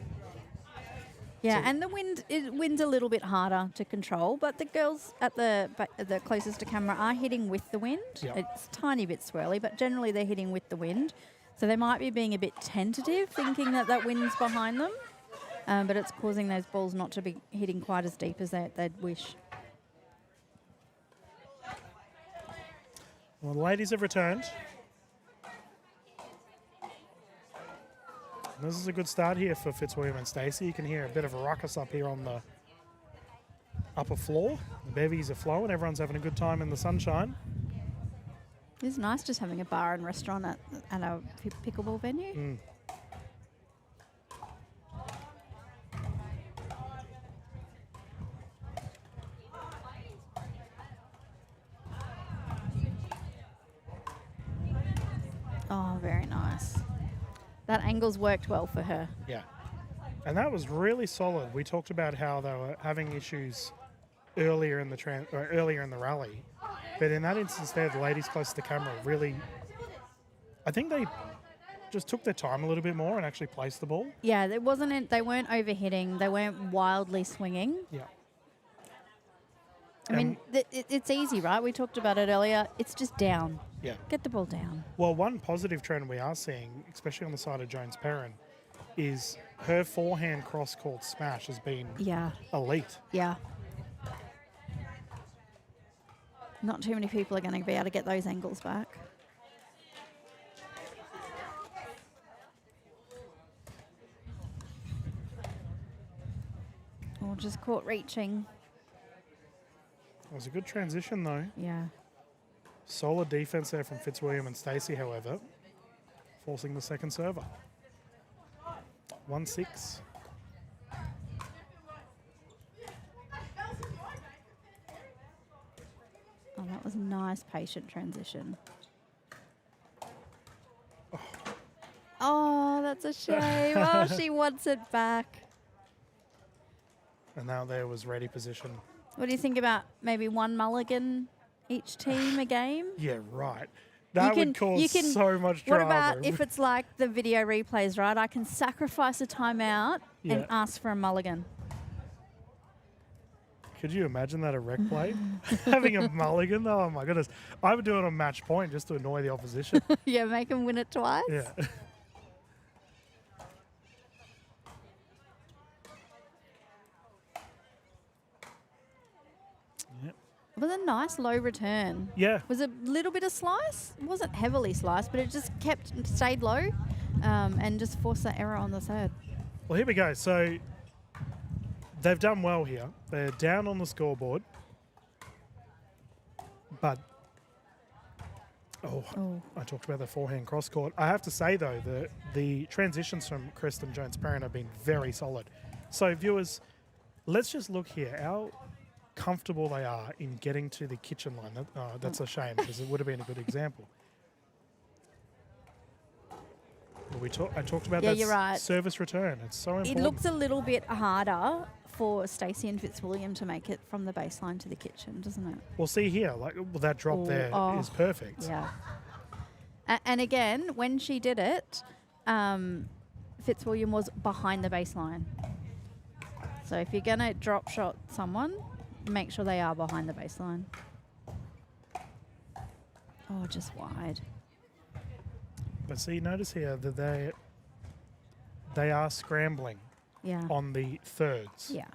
Yeah, So- and the wind's a little bit harder to control, but the girls at the closest to camera are hitting with the wind. Yep. It's a tiny bit swirly, but generally they're hitting with the wind. So they might be being a bit tentative, thinking that wind's behind them, but it's causing those balls not to be hitting quite as deep as they'd wish. Well, the ladies have returned. And this is a good start here for Fitzwilliam and Stacey. You can hear a bit of a ruckus up here on the upper floor. The bevies are flowing. Everyone's having a good time in the sunshine. It's nice just having a bar and restaurant at a pickleball venue. Oh, very nice. That angle's worked well for her. Yeah. And that was really solid. We talked about how they were having issues earlier in the rally. But in that instance there, the ladies close to the camera really, I think they just took their time a little bit more and actually placed the ball. Yeah, they weren't overhitting. They weren't wildly swinging. Yeah. I mean, it's easy, right? We talked about it earlier. It's just down. Yeah. Get the ball down. Well, one positive trend we are seeing, especially on the side of Jones Perrin, is her forehand cross-court smash has been elite. Yeah. Not too many people are going to be able to get those angles back. Or just caught reaching. It was a good transition, though. Yeah. Solid defense there from Fitzwilliam and Stacey, however, forcing the second server. 1-6. Oh, that was a nice, patient transition. Oh, that's a shame. Oh, she wants it back. And now there was ready position. What do you think about maybe one mulligan each team a game? Yeah, right. That would cause so much What drama. about if it's like the video replays, right? I can sacrifice a timeout and ask for a mulligan. Could you imagine that a rec play? Having a mulligan? Oh, my goodness. I would do it on match point just to annoy the opposition. Yeah, make them win it twice. Yeah. It was a nice low return. Yeah. Was a little bit of slice. It wasn't heavily sliced, but it just stayed low and just forced that error on the third. Well, here we go. So they've done well here. They're down on the scoreboard. But, I talked about the forehand cross court. I have to say, though, the transitions from Kristen Jones-Perrin have been very solid. So, viewers, let's just look here. How comfortable they are in getting to the kitchen line. That's a shame because it would have been a good example. I talked about that you're right. service return. It's so important. It looks a little bit harder for Stacey and Fitzwilliam to make it from the baseline to the kitchen, doesn't it? Well, see here, that drop there is perfect. Yeah. And again, when she did it, Fitzwilliam was behind the baseline. So if you're going to drop shot someone, make sure they are behind the baseline. Oh, just wide. But see, notice here that they are scrambling on the thirds. Yeah.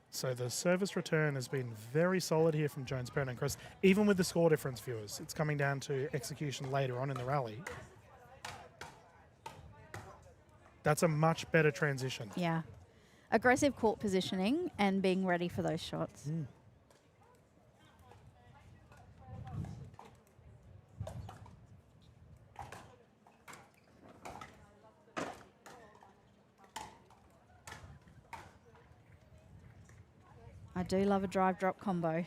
So the service return has been very solid here from Jones, Perrin and Chris. Even with the score difference, viewers, it's coming down to execution later on in the rally. That's a much better transition. Yeah. Aggressive court positioning and being ready for those shots. Mm. I do love a drive drop combo.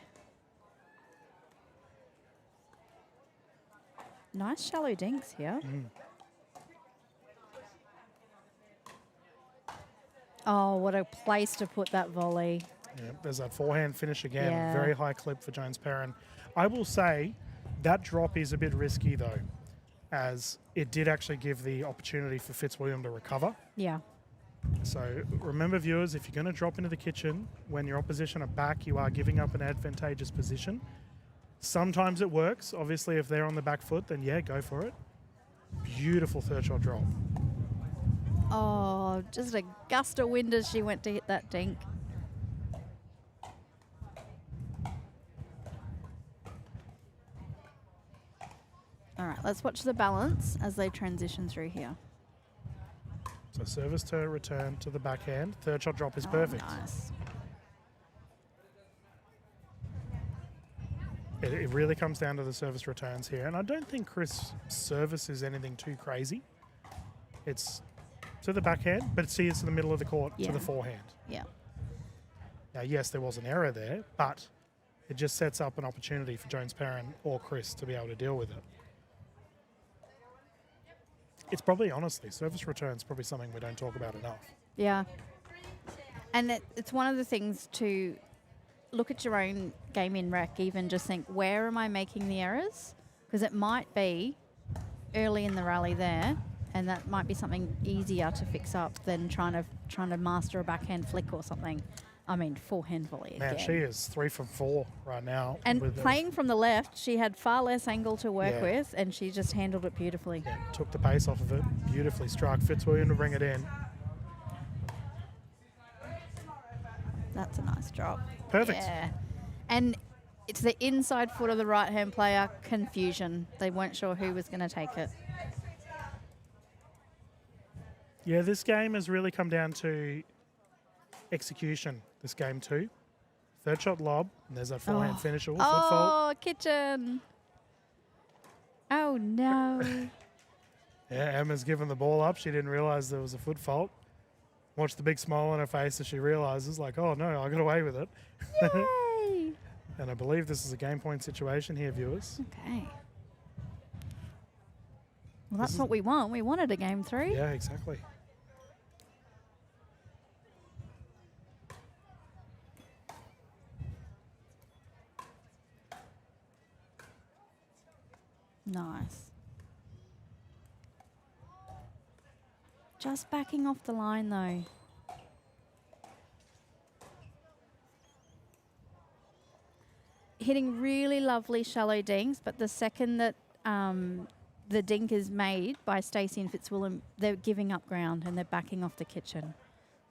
Nice shallow dinks here. Mm. Oh, what a place to put that volley. Yeah, there's that forehand finish again. Yeah. Very high clip for Jones Perrin. I will say that drop is a bit risky though, as it did actually give the opportunity for Fitzwilliam to recover. Yeah. So remember, viewers, if you're going to drop into the kitchen, when your opposition are back, you are giving up an advantageous position. Sometimes it works. Obviously, if they're on the back foot, then yeah, go for it. Beautiful third shot drop. Oh, just a gust of wind as she went to hit that dink. All right, let's watch the balance as they transition through here. So service to return to the backhand. Third shot drop is perfect. Nice. It really comes down to the service returns here. And I don't think Chris' service is anything too crazy. It's to the backhand, but see, it's in the middle of the court to the forehand. Yeah. Now, yes, there was an error there, but it just sets up an opportunity for Jones Perrin or Chris to be able to deal with it. It's probably, honestly, service returns probably something we don't talk about enough. Yeah. And it's one of the things to look at your own game in rec, even just think, where am I making the errors? Because it might be early in the rally there, and that might be something easier to fix up than trying to master a backhand flick or something. I mean, forehand volley Man, again. she is 3 from 4 right now. And with playing from the left, she had far less angle to work Yeah. with, and she just handled it beautifully. Yeah, took the pace off of it. Beautifully struck Fitzwilliam to bring it in. That's a nice drop. Perfect. Yeah. And it's the inside foot of the right-hand player. Confusion. They weren't sure who was going to take it. Yeah, this game has really come down to execution, this game too. Third shot lob, and there's that forehand finish. Foot fault. Oh, kitchen. Oh, no. Yeah, Emma's given the ball up. She didn't realise there was a foot fault. Watch the big smile on her face as she realises, like, oh no, I got away with it. Yay. And I believe this is a game point situation here, viewers. Okay. Well, that's what we want. We wanted a game 3. Yeah, exactly. Nice. Just backing off the line, though. Hitting really lovely shallow dinks, but the second that the dink is made by Stacey and Fitzwilliam, they're giving up ground and they're backing off the kitchen.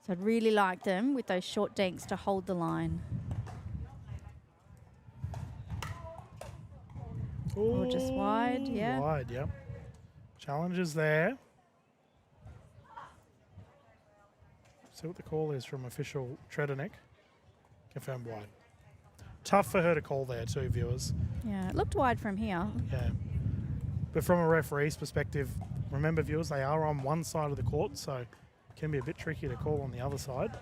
So I'd really like them with those short dinks to hold the line. Or just wide, yeah. Wide, yep. Challenge is there. See what the call is from official Tredenik. Confirmed wide. Tough for her to call there too, viewers. Yeah, it looked wide from here. Yeah. But from a referee's perspective, remember viewers, they are on one side of the court, so it can be a bit tricky to call on the other side.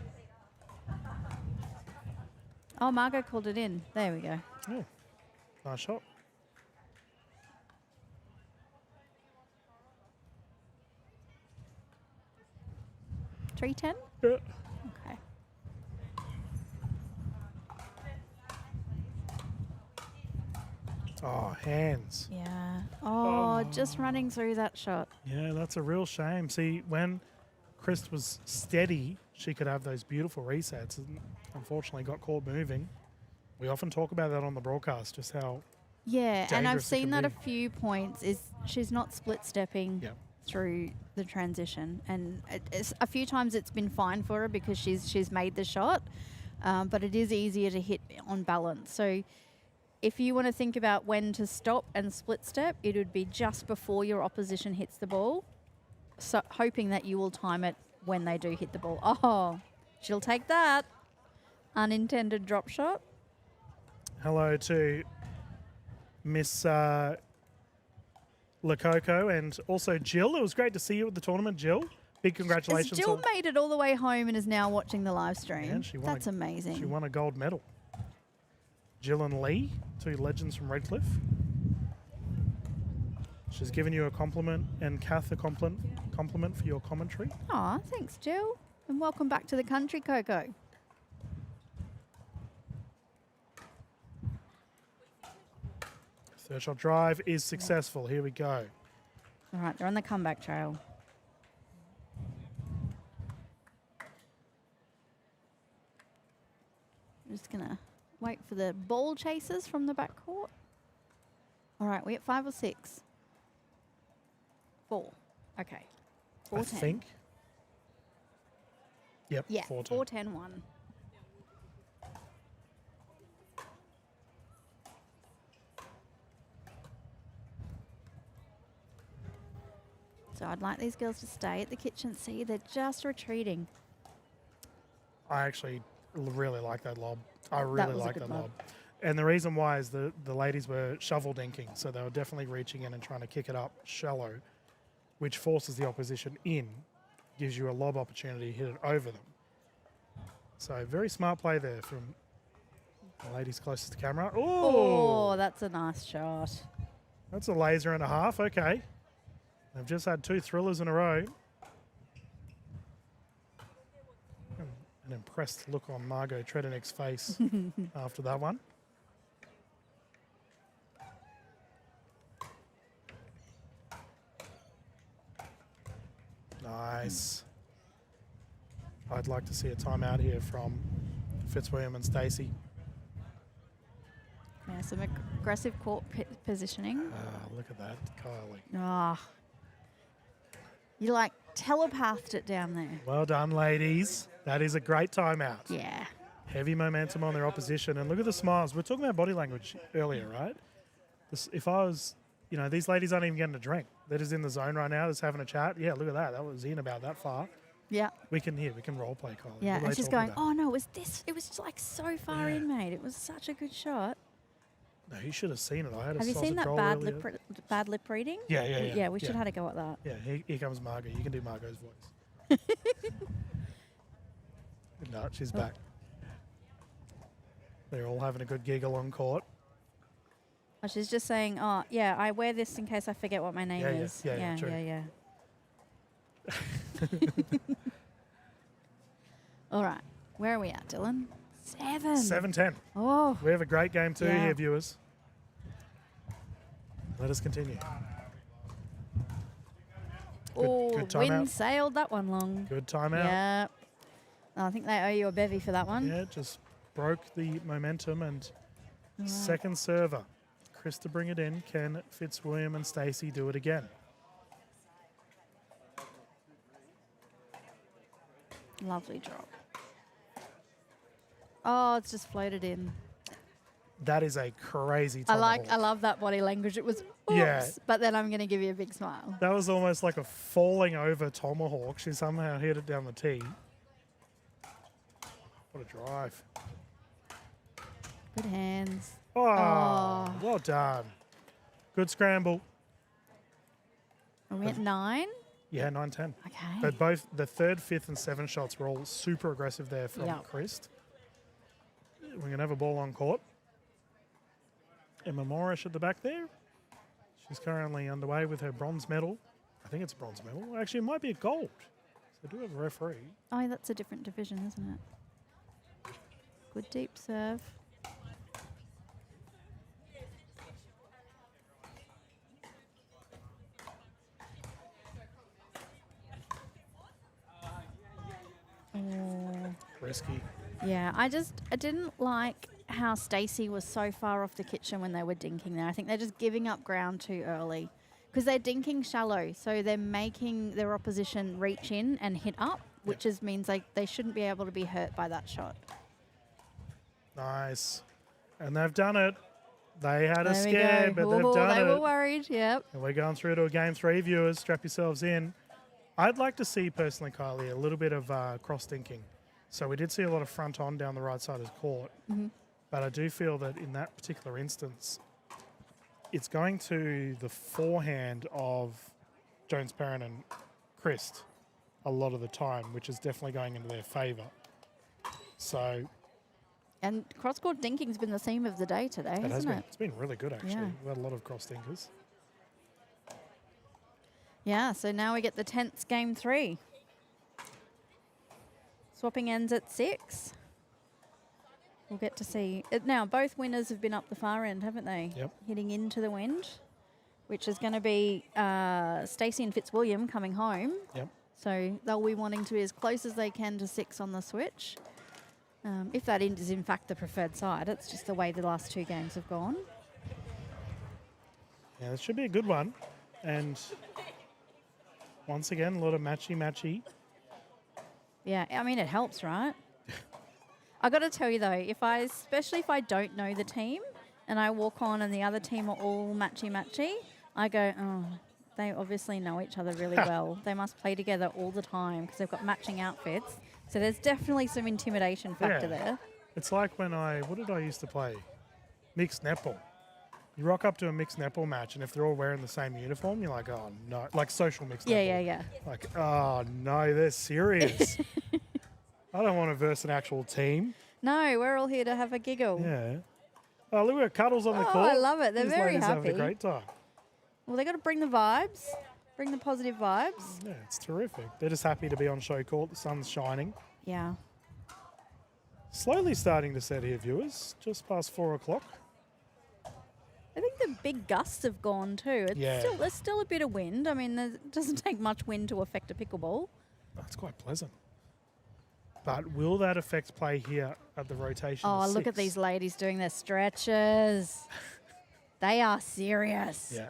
Oh, Margot called it in. There we go. Oh, nice shot. $3.10? Yeah. Okay. Oh, hands. Yeah. Oh, just running through that shot. Yeah, that's a real shame. See, when Chris was steady, she could have those beautiful resets, and unfortunately got caught moving. We often talk about that on the broadcast, just how Yeah, and I've dangerous it seen can that be. a few points. Is she's not split stepping Yep. through the transition, and a few times it's been fine for her because she's made the shot, but it is easier to hit on balance. So if you want to think about when to stop and split step, it would be just before your opposition hits the ball, so hoping that you will time it when they do hit the ball. Oh, she'll take that. Unintended drop shot. hello to Miss Lococo and also Jill. It was great to see you at the tournament, Jill. Big congratulations. Jill made it all the way home and is now watching the live stream. And she won That's amazing. She won a gold medal. Jill and Lee, 2 legends from Redcliffe. She's given you a compliment, and Kath a compliment for your commentary. Aw, thanks, Jill. And welcome back to the country, Coco. Third shot drive is successful. Here we go. All right, they're on the comeback trail. I'm just going to wait for the ball chasers from the backcourt. All right, we at 5 or 6? 4. Okay. 4-10. I think. Yep, Yeah, 4-10. 4-10-1. So I'd like these girls to stay at the kitchen. See, they're just retreating. I actually really like that lob. I That really was a like good that lob. lob. And the reason why is the ladies were shovel dinking, so they were definitely reaching in and trying to kick it up shallow, which forces the opposition in, gives you a lob opportunity to hit it over them. So very smart play there from the ladies closest to camera. Oh, that's a nice shot. That's a laser and a half. Okay. They've just had 2 thrillers in a row. An impressed look on Margot Tredenik's face after that one. this. I'd like to see a timeout here from Fitzwilliam and Stacey. Yeah, some aggressive court positioning. Look at that, Kylie. Ah. You like telepathed it down there. Well done, ladies. That is a great timeout. Yeah. Heavy momentum on their opposition. And look at the smiles. We're talking about body language earlier, right? If I was, these ladies aren't even getting a drink. They're just in the zone right now, just having a chat. Yeah, look at that. That was in about that far. Yeah. We can role play, Kylie. Yeah, What are and they she's talking going, about? oh, no, it was like so far in, mate. It was such a good shot. No, you should have seen it. I had a Have you sausage seen that roll bad earlier. bad lip reading? Yeah. Yeah, we should have had a go at that. Yeah, here comes Margot. You can do Margot's voice. No, she's back. They're all having a good giggle on court. Oh, she's just saying, oh, yeah, I wear this in case I forget what my name is. Yeah, true. Yeah. All right. Where are we at, Dylan? 7. 7-10. Oh. We have a great game too Yeah. here, viewers. Let us continue. Good timeout. Wind sailed that one long. Good timeout. Yeah. I think they owe you a bevy for that one. Yeah, just broke the momentum and All right. second server. Chris to bring it in. Can Fitzwilliam and Stacey do it again? Lovely drop. Oh, it's just floated in. That is a crazy I tomahawk. love that body language. It was oops, Yeah. but then I'm going to give you a big smile. That was almost like a falling over tomahawk. She somehow hit it down the tee. What a drive. Good hands. Oh, well done. Good scramble. Are we at 9? Yeah, 9-10. Okay. But both the 3rd, 5th, and 7th shots were all super aggressive there from Yep. Christ. We're going to have a ball on court. Emma Morrish at the back there. She's currently underway with her bronze medal. I think it's a bronze medal. Actually, it might be a gold. So I do have a referee. Oh, that's a different division, isn't it? Good deep serve. Oh. Risky. Yeah, I didn't like how Stacey was so far off the kitchen when they were dinking there. I think they're just giving up ground too early because they're dinking shallow, so they're making their opposition reach in and hit up, which just means they shouldn't be able to be hurt by that shot. Nice. And they've done it. They had a There we scare, go. but they've Ooh, done they it. were worried, yep. And we're going through to a game 3, viewers. Strap yourselves in. I'd like to see, personally, Kylie, a little bit of cross-thinking. So we did see a lot of front-on down the right side of the court. Mm-hmm. But I do feel that in that particular instance, it's going to the forehand of Jones Perrin and Christ a lot of the time, which is definitely going into their favour. So And cross-court dinking's been the theme of the day today, hasn't it? it's been really good, actually. Yeah. We've had a lot of cross-thinkers. Yeah, so now we get the tense game 3. Swapping ends at 6. We'll get to see it now. Both winners have been up the far end, haven't they? Yep. Hitting into the wind, which is going to be Stacey and Fitzwilliam coming home. Yep. So they'll be wanting to be as close as they can to 6 on the switch. If that is in fact the preferred side, it's just the way the last 2 games have gone. Yeah, this should be a good one. And once again, a lot of matchy-matchy. Yeah, I mean, it helps, right? I got to tell you, though, especially if I don't know the team and I walk on and the other team are all matchy-matchy, I go, oh, they obviously know each other really well. They must play together all the time because they've got matching outfits. So there's definitely some intimidation factor there. It's like when what did I used to play? Mixed netball. You rock up to a mixed netball match, and if they're all wearing the same uniform, you're like, oh, no. Like social mixed netball. Yeah. Like, oh, no, they're serious. I don't want to verse an actual team. No, we're all here to have a giggle. Yeah. Oh, look at Cuddles on the Oh, court. I love it. They're These very ladies having happy. a great time. Well, they got to bring the vibes, bring the positive vibes. Yeah, it's terrific. They're just happy to be on show court. The sun's shining. Yeah. Slowly starting to set here, viewers. Just past 4 o'clock. I think the big gusts have gone too. There's still a bit of wind. I mean, it doesn't take much wind to affect a pickleball. That's quite pleasant. But will that affect play here at the rotation? Oh, of look at 6? these ladies doing their stretches. They are serious. Yeah.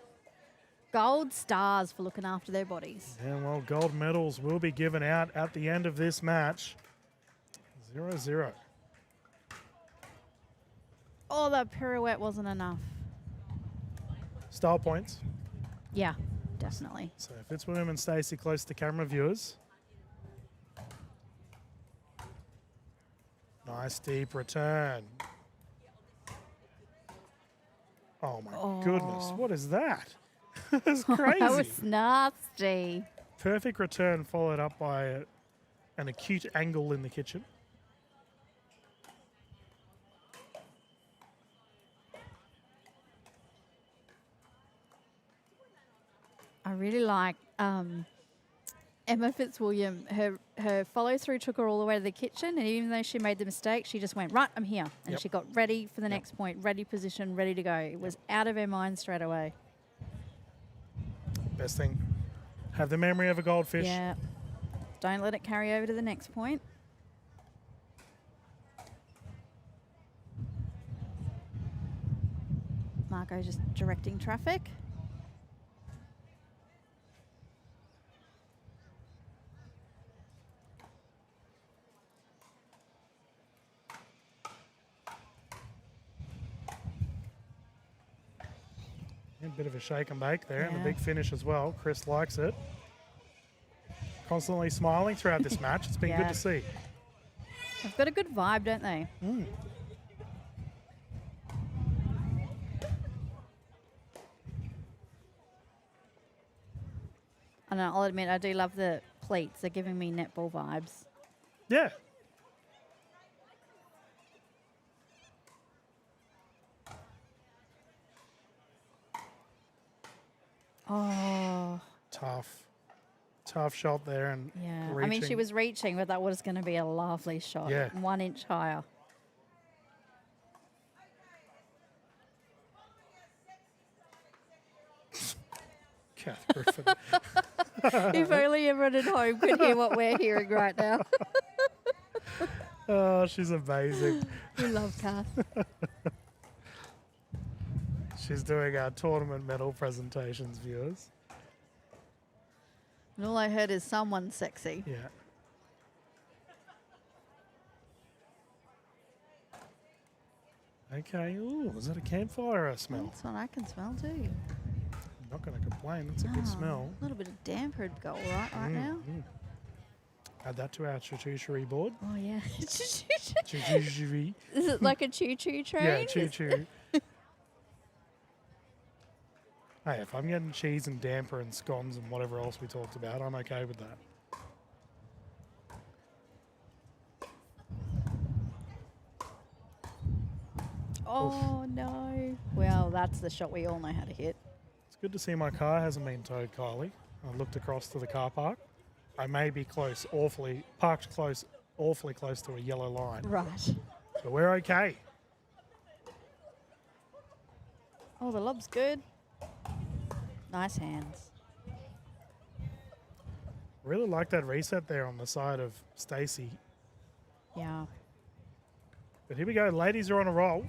Gold stars for looking after their bodies. Yeah, well, gold medals will be given out at the end of this match. 0-0. Oh, that pirouette wasn't enough. Style points. Yeah, definitely. So Fitzwilliam and Stacey close to camera viewers. Nice deep return. Oh my goodness, what is that? That's crazy. That was nasty. Perfect return followed up by an acute angle in the kitchen. I really like Emma Fitzwilliam. Her follow through took her all the way to the kitchen, and even though she made the mistake, she just went, right, I'm here. And Yep. she got ready for the next point, ready position, ready to go. It was out of her mind straight away. Best thing, have the memory of a goldfish. Yeah. Don't let it carry over to the next point. Marco just directing traffic. A bit of a shake and bake there, and a Yeah. big finish as well. Chris likes it. Constantly smiling throughout this match. It's been Yeah. good to see. They've got a good vibe, don't they? Mm. I know, I'll admit, I do love the pleats. They're giving me netball vibes. Yeah. Oh, Tough shot there, and yeah. reaching. I mean, she was reaching, but that was going to be a lovely shot. Yeah. 1 inch higher. Kath Griffin. If only everyone at home could hear what we're hearing right now. Oh, she's amazing. We love Kath. She's doing our tournament medal presentations, viewers. And all I heard is someone sexy. Yeah. Okay. Ooh, is that a campfire I smell? That's what I can smell too. I'm not going to complain. That's a good smell. A little bit of dampered gold right now. Mm. Add that to our charcuterie board. Oh, yeah. Charcuterie. Is it like a choo-choo train? Yeah, choo-choo. Hey, if I'm getting cheese and damper and scones and whatever else we talked about, I'm okay with that. Oh, no. Well, that's the shot we all know how to hit. It's good to see my car hasn't been towed, Kylie. I looked across to the car park. I may be parked awfully close to a yellow line, Right. but we're okay. Oh, the lob's good. Nice hands. Really like that reset there on the side of Stacey. Yeah. But here we go. Ladies are on a roll.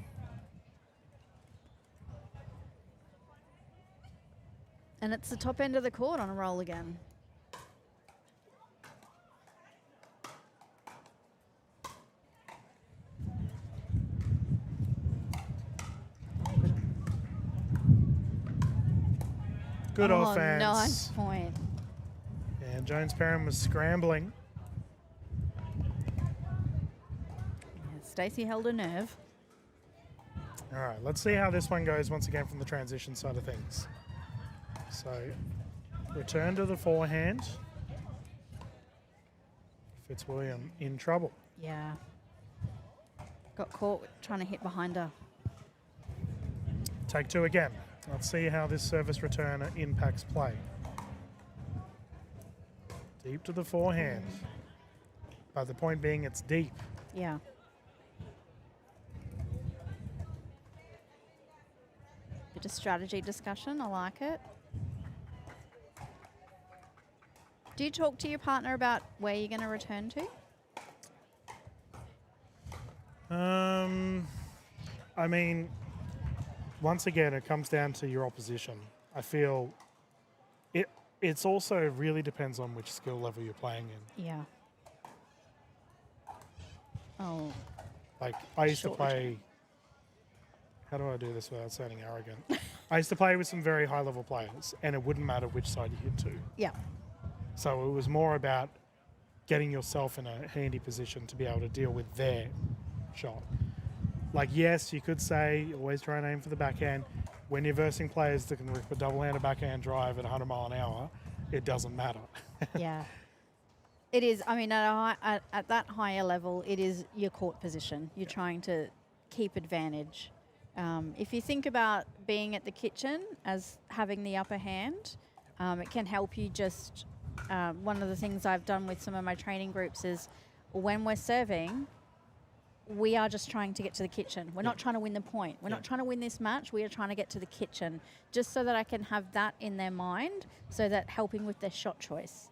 And it's the top end of the court on a roll again. Good Oh, offense. nice point. And Jones Perrin was scrambling. Yeah, Stacey held her nerve. All right, let's see how this one goes once again from the transition side of things. So, return to the forehand. Fitzwilliam in trouble. Yeah. Got caught trying to hit behind her. Take two again. Let's see how this service return impacts play. Deep to the forehand. But the point being it's deep. Yeah. Bit of strategy discussion. I like it. Do you talk to your partner about where you're going to return to? I mean, once again, it comes down to your opposition. I feel it's also really depends on which skill level you're playing in. Yeah. Oh. Like, I used to Short play... How do I do this without sounding arrogant? I used to play with some very high-level players, and it wouldn't matter which side you hit to. Yeah. So it was more about getting yourself in a handy position to be able to deal with their shot. Like, yes, you could say, always try and aim for the backhand. When you're versing players that can rip a double-handed backhand drive at 100 mile an hour, it doesn't matter. Yeah. It is. I mean, at that higher level, it is your court position. You're trying to keep advantage. If you think about being at the kitchen as having the upper hand, it can help you just... one of the things I've done with some of my training groups is when we're serving, we are just trying to get to the kitchen. We're not trying to win the point. We're not trying to win this match. We are trying to get to the kitchen just so that I can have that in their mind, so that helping with their shot choice.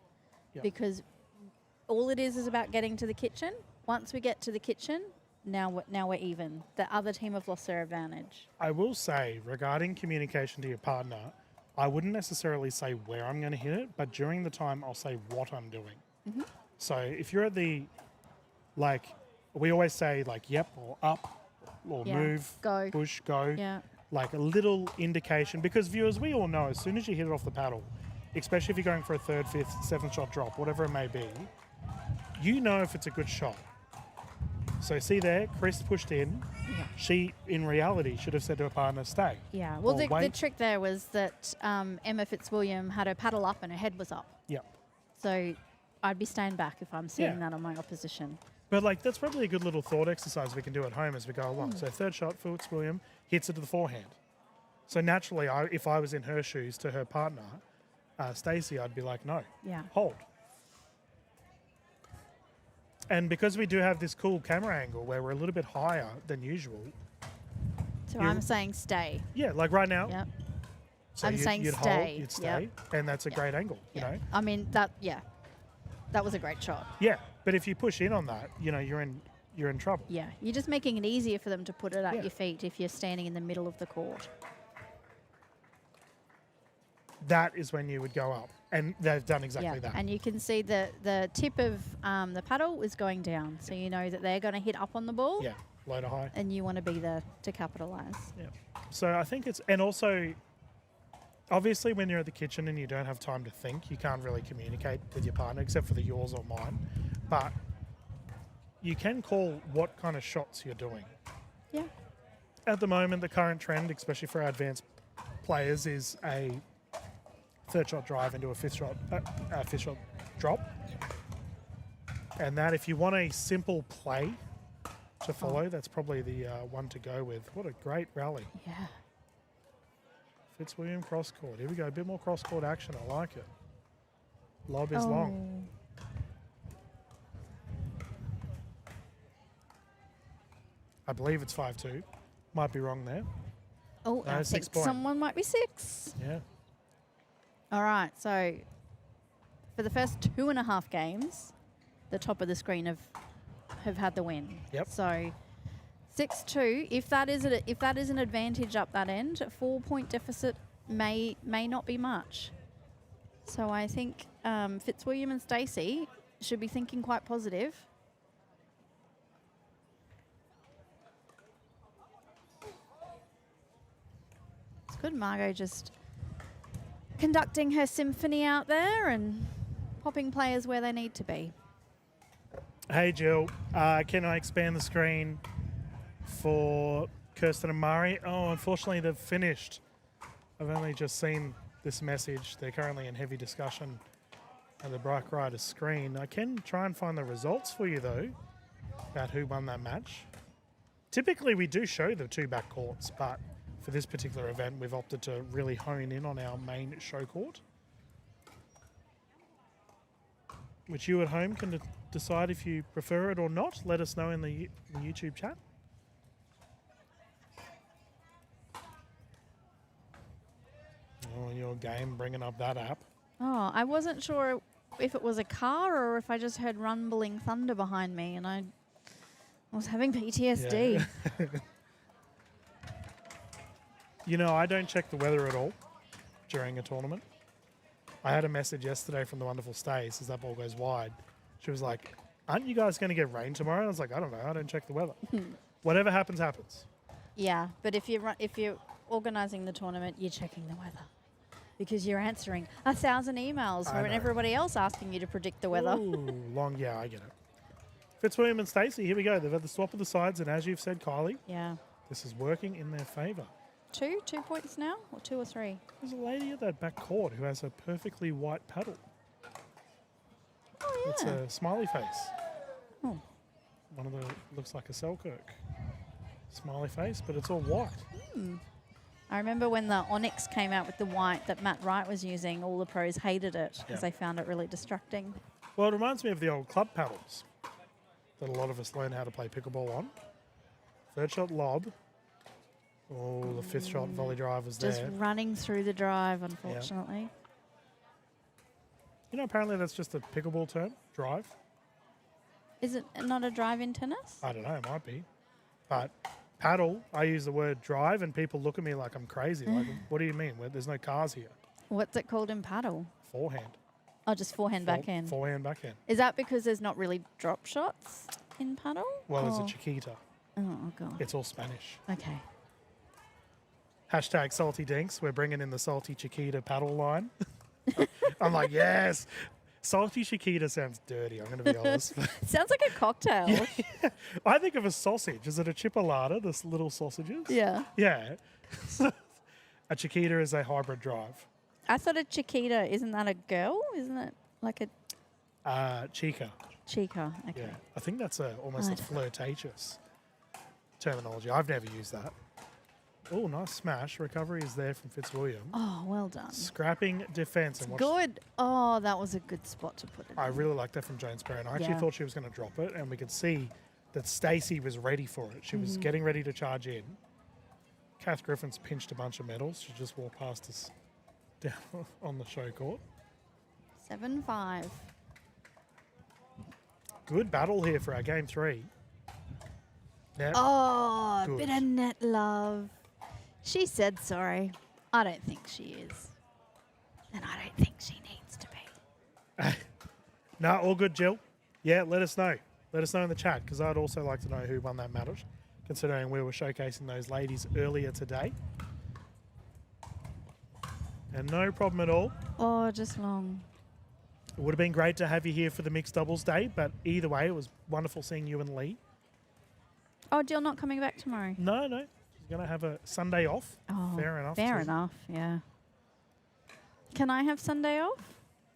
Because all it is about getting to the kitchen. Once we get to the kitchen, now we're even. The other team have lost their advantage. I will say, regarding communication to your partner, I wouldn't necessarily say where I'm going to hit it, but during the time, I'll say what I'm doing. Mm-hmm. So if you're at the, like, we always say, like, yep, or up, or move, go, push, go. Yeah. Like a little indication, because viewers, we all know as soon as you hit it off the paddle, especially if you're going for a third, fifth, seventh shot drop, whatever it may be, you know if it's a good shot. So see there, Chris pushed in. Yeah. She, in reality, should have said to her partner, stay. Yeah. Well, Or the trick there was that Emma Fitzwilliam had her paddle up and her head was up. Yep. So I'd be staying back if I'm seeing Yeah. that on my opposition. But like that's probably a good little thought exercise we can do at home as we go along. So third shot, Fitzwilliam hits it to the forehand. So naturally, if I was in her shoes to her partner, Stacey, I'd be like, no, hold. And because we do have this cool camera angle where we're a little bit higher than usual. So I'm saying stay. Yeah, like right now. Yep. So I'm saying you'd stay. hold, you'd stay, and that's a great angle, you know? I mean, that was a great shot. Yeah, but if you push in on that, you know, you're in trouble. Yeah, you're just making it easier for them to put it at Yeah. your feet if you're standing in the middle of the court. That is when you would go up, and they've done exactly that. And you can see the tip of the paddle is going down, so you know that they're going to hit up on the ball. Yeah, low to high. And you want to be there to capitalise. Yeah. So I think it's, and also, obviously when you're at the kitchen and you don't have time to think, you can't really communicate with your partner, except for the yours or mine. But you can call what kind of shots you're doing. Yeah. At the moment, the current trend, especially for our advanced players, is a third shot drive into a fifth shot drop. And that, if you want a simple play to follow, that's probably the one to go with. What a great rally. Yeah. Fitzwilliam cross court. Here we go. A bit more cross court action. I like it. Lob is long. I believe it's 5-2. Might be wrong there. Oh, No, I 6 think point. someone might be 6. Yeah. All right, so for the first 2.5 games, the top of the screen have had the win. Yep. So 6-2. If that is an advantage up that end, a 4-point deficit may not be much. So I think Fitzwilliam and Stacey should be thinking quite positive. It's good, Margot just conducting her symphony out there and popping players where they need to be. Hey, Jill. Can I expand the screen for Kirsten and Mari? Oh, unfortunately, they've finished. I've only just seen this message. They're currently in heavy discussion on the Bike Rider screen. I can try and find the results for you, though, about who won that match. Typically, we do show the two back courts, but for this particular event, we've opted to really hone in on our main show court, which you at home can decide if you prefer it or not. Let us know in the YouTube chat. Oh, your game bringing up that app. Oh, I wasn't sure if it was a car or if I just heard rumbling thunder behind me and I was having PTSD. Yeah. You know, I don't check the weather at all during a tournament. I had a message yesterday from the wonderful Stace as that ball goes wide. She was like, aren't you guys going to get rain tomorrow? I was like, I don't know. I don't check the weather. Whatever happens, happens. Yeah, but if you're organising the tournament, you're checking the weather because you're answering 1,000 emails from everybody else asking you to predict the weather. Ooh, long, yeah, I get it. Fitzwilliam and Stacey, here we go. They've had the swap of the sides, and as you've said, Kylie, Yeah. this is working in their favour. 2 points now, or 2 or 3? There's a lady at that back court who has a perfectly white paddle. Oh, yeah. It's a smiley face. Oh. One of the, looks like a Selkirk smiley face, but it's all white. I remember when the Onyx came out with the white that Matt Wright was using, all the pros hated it because they found it really distracting. Well, it reminds me of the old club paddles that a lot of us learned how to play pickleball on. Third shot lob. Oh, the fifth shot volley drive was Just there. running through the drive, unfortunately. You know, apparently that's just a pickleball term, drive. Is it not a drive in tennis? I don't know, it might be. But paddle, I use the word drive and people look at me like I'm crazy. Like, what do you mean? There's no cars here. What's it called in paddle? Forehand. Oh, just forehand, backhand. Forehand, backhand. Is that because there's not really drop shots in paddle? Well, there's a Chiquita. Oh, God. It's all Spanish. Okay. Hashtag salty dinks. We're bringing in the salty Chiquita paddle line. I'm like, yes. Salty Chiquita sounds dirty, I'm going to be honest. Sounds like a cocktail. Yeah. I think of a sausage. Is it a chipolata, this little sausages? Yeah. Yeah. A Chiquita is a hybrid drive. I thought a Chiquita, isn't that a girl? Isn't it like a Chica. chica? Okay. Yeah. I think that's almost a flirtatious terminology. I've never used that. Oh, nice smash. Recovery is there from Fitzwilliam. Oh, well done. Scrapping defence. And Good. Oh, that was a good spot to put it I in. really like that from Jones Perry. And I actually thought she was going to drop it, and we could see that Stacey was ready for it. She was getting ready to charge in. Kath Griffin's pinched a bunch of medals. She just walked past us down on the show court. 7-5. Good battle here for our game 3. Yep. Oh, Good. bit of net love. She said sorry. I don't think she is. And I don't think she needs to be. No, all good, Jill. Yeah, let us know. Let us know in the chat, because I'd also like to know who won that match, considering we were showcasing those ladies earlier today. And no problem at all. Oh, just long. It would have been great to have you here for the mixed doubles day, but either way, it was wonderful seeing you and Lee. Oh, Jill not coming back tomorrow? No. She's going to have a Sunday off. Oh, Fair enough. Fair enough, yeah. Can I have Sunday off?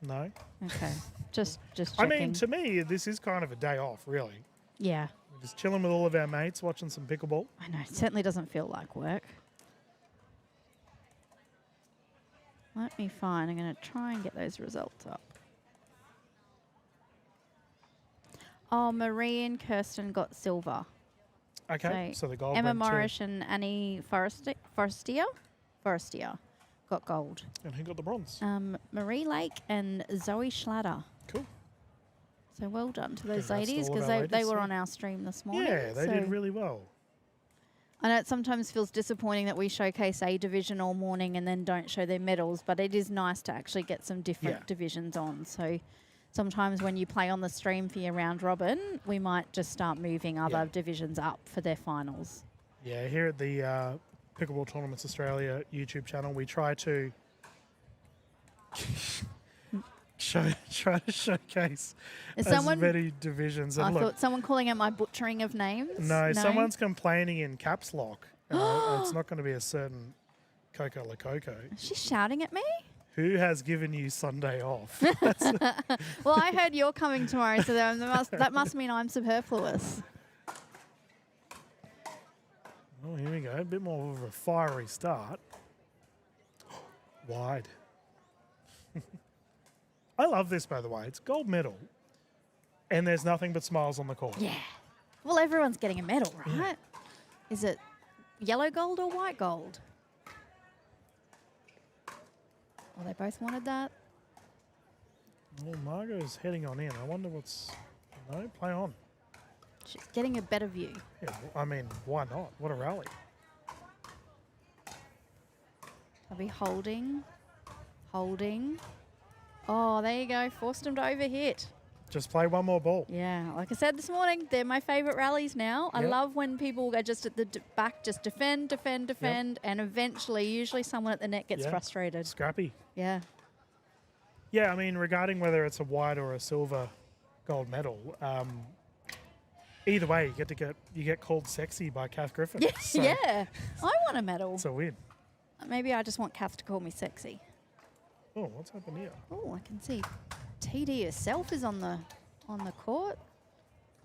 No. Okay. just checking. I mean, to me, this is kind of a day off, really. Yeah. We're just chilling with all of our mates, watching some pickleball. I know. It certainly doesn't feel like work. Let me find. I'm going to try and get those results up. Oh, Marie and Kirsten got silver. Okay, so the gold Emma went to- Morrish and Annie Forestier got gold. And who got the bronze? Marie Lake and Zoe Schlatter. Cool. So well done to those Congrats to ladies, all of because our they ladies, were yeah. on our stream this morning. Yeah, they did so really well. I know it sometimes feels disappointing that we showcase A division all morning and then don't show their medals, but it is nice to actually get some different divisions on. So sometimes when you play on the stream for your round robin, we might just start moving other divisions up for their finals. Yeah, here at the Pickleball Tournaments Australia YouTube channel, we try to try to showcase as many divisions. And I thought someone calling out my butchering of names. No, someone's complaining in caps lock. It's not going to be a certain Coco Lococo. Is she shouting at me? Who has given you Sunday off? Well, I heard you're coming tomorrow, so that must mean I'm superfluous. Oh, here we go. A bit more of a fiery start. Wide. I love this, by the way. It's gold medal. And there's nothing but smiles on the court. Yeah. Well, everyone's getting a medal, right? Yeah. Is it yellow gold or white gold? Well, they both wanted that. Oh, Margot's heading on in. I wonder what's... No, play on. She's getting a better view. Yeah, I mean, why not? What a rally. I'll be holding. Holding. Oh, there you go. Forced him to overhit. Just play one more ball. Yeah, like I said this morning, they're my favourite rallies now. I Yep. love when people are just at the back, just defend, and eventually, usually someone at the net gets Yeah. frustrated. Scrappy. Yeah. Yeah, I mean, regarding whether it's a white or a silver gold medal, either way, you get called sexy by Kath Griffin. Yeah, So yeah. I want a medal. It's a win. Maybe I just want Kath to call me sexy. Oh, what's happened here? Oh, I can see TD herself is on the court.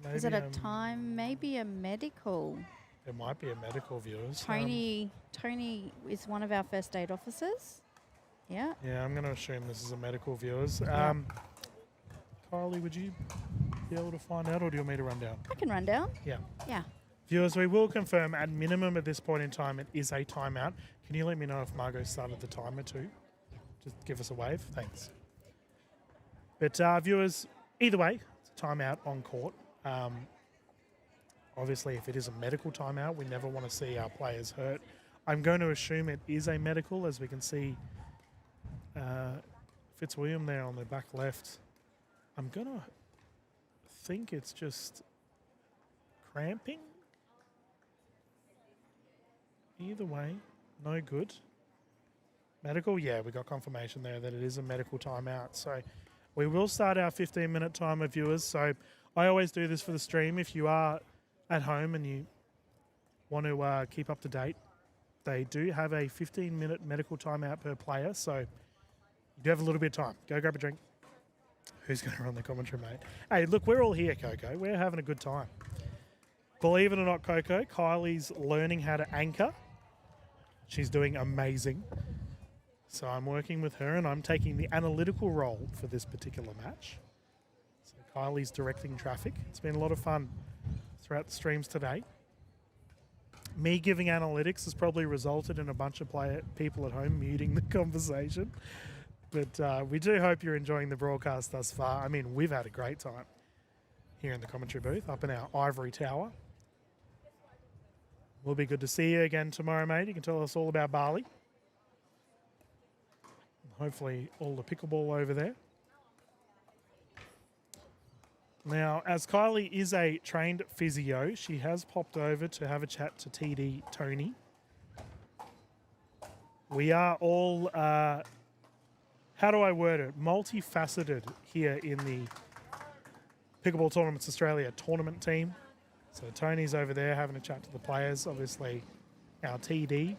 Maybe, Is it a time? Maybe a medical. It might be a medical, viewers. Tony is one of our first aid officers. Yeah. Yeah, I'm going to assume this is a medical, viewers. Yeah. Kylie, would you be able to find out, or do you want me to run down? I can run down. Yeah. Yeah. Viewers, we will confirm at minimum at this point in time it is a timeout. Can you let me know if Margot started the timer too? Just give us a wave. Thanks. But viewers, either way, it's a timeout on court. Obviously, if it is a medical timeout, we never want to see our players hurt. I'm going to assume it is a medical, as we can see Fitzwilliam there on the back left. I'm going to think it's just cramping. Either way, no good. Medical, yeah, we got confirmation there that it is a medical timeout. So we will start our 15-minute timer, viewers. So I always do this for the stream. If you are at home and you want to keep up to date, they do have a 15-minute medical timeout per player. So you do have a little bit of time. Go grab a drink. Who's going to run the commentary, mate? Hey, look, we're all here, Coco. We're having a good time. Believe it or not, Coco, Kylie's learning how to anchor. She's doing amazing. So I'm working with her and I'm taking the analytical role for this particular match. So Kylie's directing traffic. It's been a lot of fun throughout the streams today. Me giving analytics has probably resulted in a bunch of people at home muting the conversation. But we do hope you're enjoying the broadcast thus far. I mean, we've had a great time here in the commentary booth up in our ivory tower. Will be good to see you again tomorrow, mate. You can tell us all about Bali. Hopefully all the pickleball over there. Now, as Kylie is a trained physio, she has popped over to have a chat to TD Tony. We are all, how do I word it, multifaceted here in the Pickleball Tournaments Australia tournament team. So Tony's over there having a chat to the players. Obviously, our TD.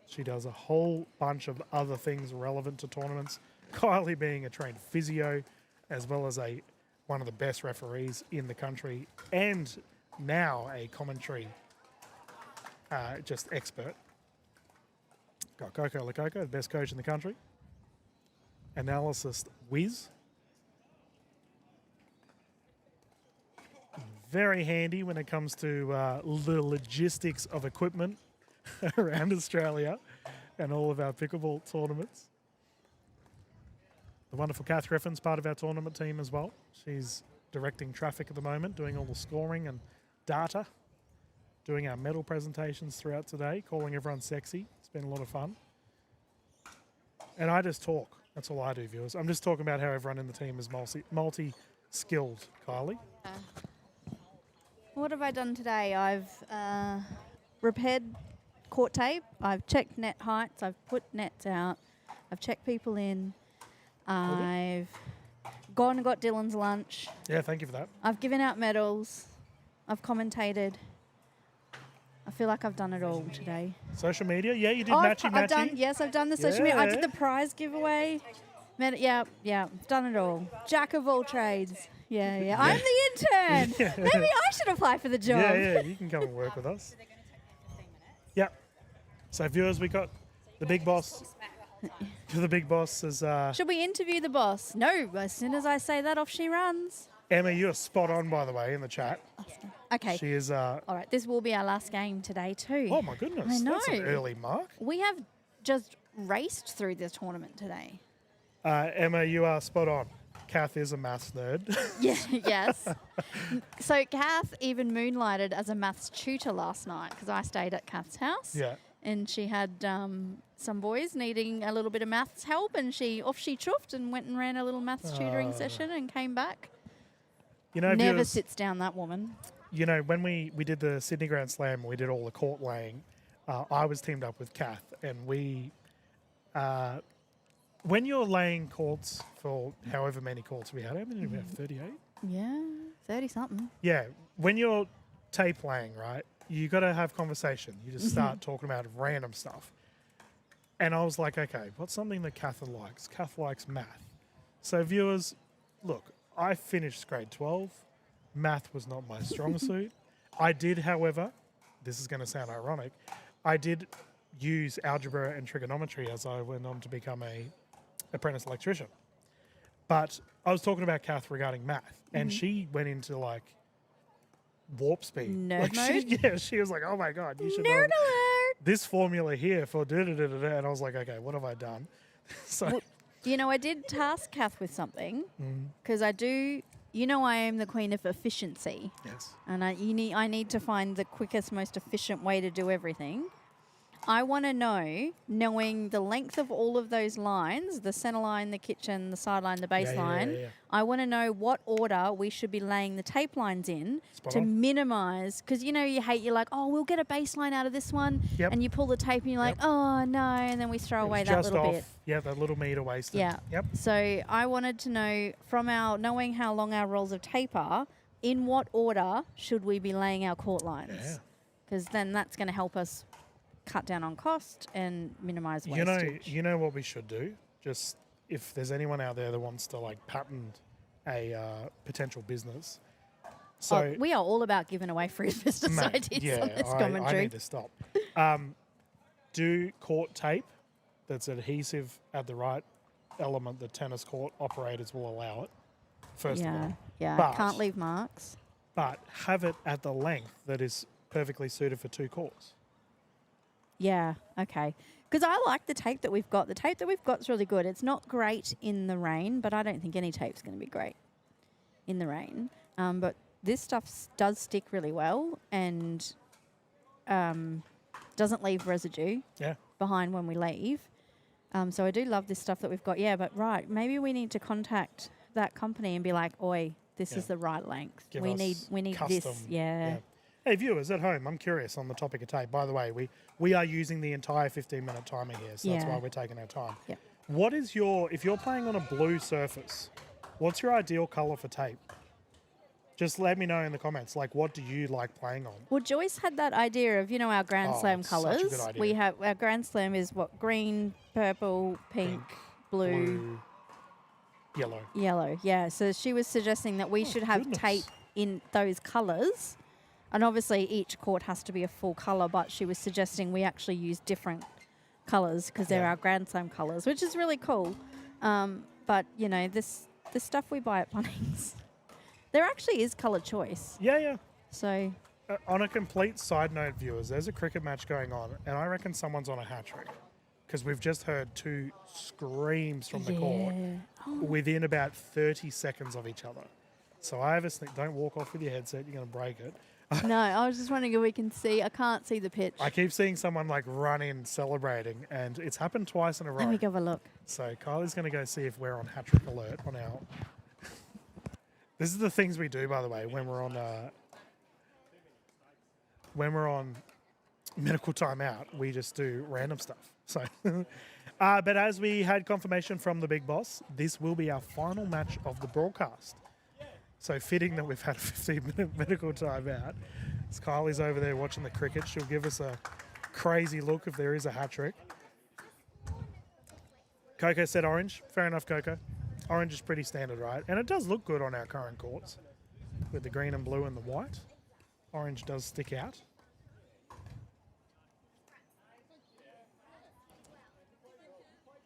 She does a whole bunch of other things relevant to tournaments. Kylie being a trained physio, as well as one of the best referees in the country, and now a commentary just expert. Got Coco Lococo, the best coach in the country. Analyst whiz. Very handy when it comes to the logistics of equipment around Australia and all of our pickleball tournaments. The wonderful Kath Griffin's part of our tournament team as well. She's directing traffic at the moment, doing all the scoring and data, doing our medal presentations throughout today, calling everyone sexy. It's been a lot of fun. And I just talk. That's all I do, viewers. I'm just talking about how everyone in the team is multi-skilled. Kylie? What have I done today? I've repaired court tape. I've checked net heights. I've put nets out. I've checked people in. I've gone and got Dylan's lunch. Yeah, thank you for that. I've given out medals. I've commentated. I feel like I've done it all today. Social media? Yeah, you did matchy. I've done the social media. I did the prize giveaway. I've done it all. Jack of all trades. Yeah. I'm the intern. Maybe I should apply for the job. Yeah, you can come and work with us. Yep. So viewers, we got the big boss. The big boss is... Should we interview the boss? No, as soon as I say that, off she runs. Emma, you're spot on, by the way, in the chat. Okay. She is... all right, this will be our last game today too. Oh, my goodness. I know. That's an early mark. We have just raced through this tournament today. Emma, you are spot on. Kath is a maths nerd. Yeah, yes. So Kath even moonlighted as a maths tutor last night because I stayed at Kath's house. Yeah. And she had some boys needing a little bit of maths help, and she chuffed and went and ran a little maths tutoring session and came back. You know, Never viewers, sits down, that woman. you know, when we did the Sydney Grand Slam, we did all the court laying. I was teamed up with Kath, and we, when you're laying courts for however many courts we had, how many did we have? 38? Yeah, 30-something. Yeah, when you're tape laying, right, you got to have conversation. You just start talking about random stuff. And I was like, okay, what's something that Kath likes? Kath likes math. So viewers, look, I finished grade 12. Math was not my strong suit. I did, however, this is going to sound ironic, I did use algebra and trigonometry as I went on to become a apprentice electrician. But I was talking about Kath regarding math, and she went into like warp speed. Nerd mode? She was like, oh my God, you should Nerd know alert! this formula here for da-da-da-da-da. And I was like, okay, what have I done? So, Well, you know, I did task Kath with something because I do. You know, I am the queen of efficiency, yes. and I need to find the quickest, most efficient way to do everything. I want to know, knowing the length of all of those lines, the centre line, the kitchen, the sideline, the baseline, yeah. I want to know what order we should be laying the tape lines in Spot to on. minimise, because you know you're like, oh, we'll get a baseline out of this one, Yep. and you pull the tape and you're like, oh no, and then we throw It away was that just little off. bit. Yeah, that little meter wasted. Yeah. Yep. So I wanted to know from our knowing how long our rolls of tape are, in what order should we be laying our court Yeah. lines? Because then that's going to help us cut down on cost and minimise wastage. You know what we should do? Just if there's anyone out there that wants to like patent a potential business. So we are all about giving away free business mate, ideas on this I commentary. need to stop. Do court tape that's adhesive at the right element that tennis court operators will allow it, first of all. Yeah, But- can't leave marks. But have it at the length that is perfectly suited for two courts. Yeah, okay. Because I like the tape that we've got. The tape that we've got is really good. It's not great in the rain, but I don't think any tape's going to be great in the rain. But this stuff does stick really well and doesn't leave residue Yeah. behind when we leave. So I do love this stuff that we've got. Yeah, but right, maybe we need to contact that company and be like, oi, this Yeah. is the right length. Give we us need custom, this. Yeah. Hey viewers at home, I'm curious on the topic of tape. By the way, we are using the entire 15-minute timer here, so that's Yeah. why we're taking our time. Yep. What is if you're playing on a blue surface, what's your ideal color for tape? Just let me know in the comments. Like, what do you like playing on? Well, Joyce had that idea of, our Grand Oh, Slam it's such a colours. good idea. We have our Grand Slam is what? Green, purple, pink, blue, yellow. yellow. Yeah. So she was suggesting that we should have goodness. tape in those colours. And obviously each court has to be a full colour, but she was suggesting we actually use different colours because they're Yeah. our Grand Slam colours, which is really cool. But, this stuff we buy at Bunnings, there actually is colour choice. Yeah. So, On a complete side note, viewers, there's a cricket match going on, and I reckon someone's on a hat trick because we've just heard two screams from the court within about 30 seconds of each other. So I have a sneak. Don't walk off with your headset; you're going to break it. No, I was just wondering if we can see. I can't see the pitch. I keep seeing someone like run in celebrating, and it's happened twice in a row. Let me go have a look. So Kylie's going to go see if we're on hat trick alert on our. This is the things we do, by the way, when we're on medical timeout. We just do random stuff. So, but as we had confirmation from the big boss, this will be our final match of the broadcast. So fitting that we've had a 15-minute medical timeout. As Kylie's over there watching the cricket, she'll give us a crazy look if there is a hat trick. Coco said orange. Fair enough, Coco. Orange is pretty standard, right? And it does look good on our current courts with the green and blue and the white. Orange does stick out.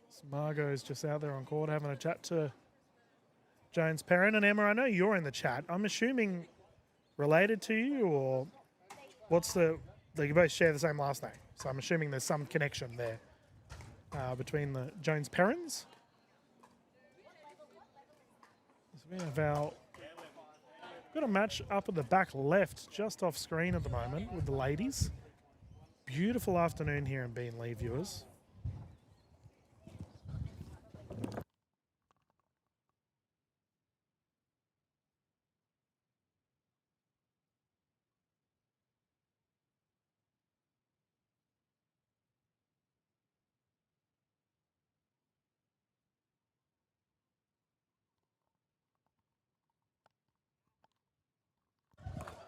So Margot's just out there on court having a chat to Jones Perrin. And Emma, I know you're in the chat. I'm assuming related to you, or what's you both share the same last name. So I'm assuming there's some connection there between the Jones Perrins. We have got a match up at the back left, just off screen at the moment with the ladies. Beautiful afternoon here in Beenleigh, viewers.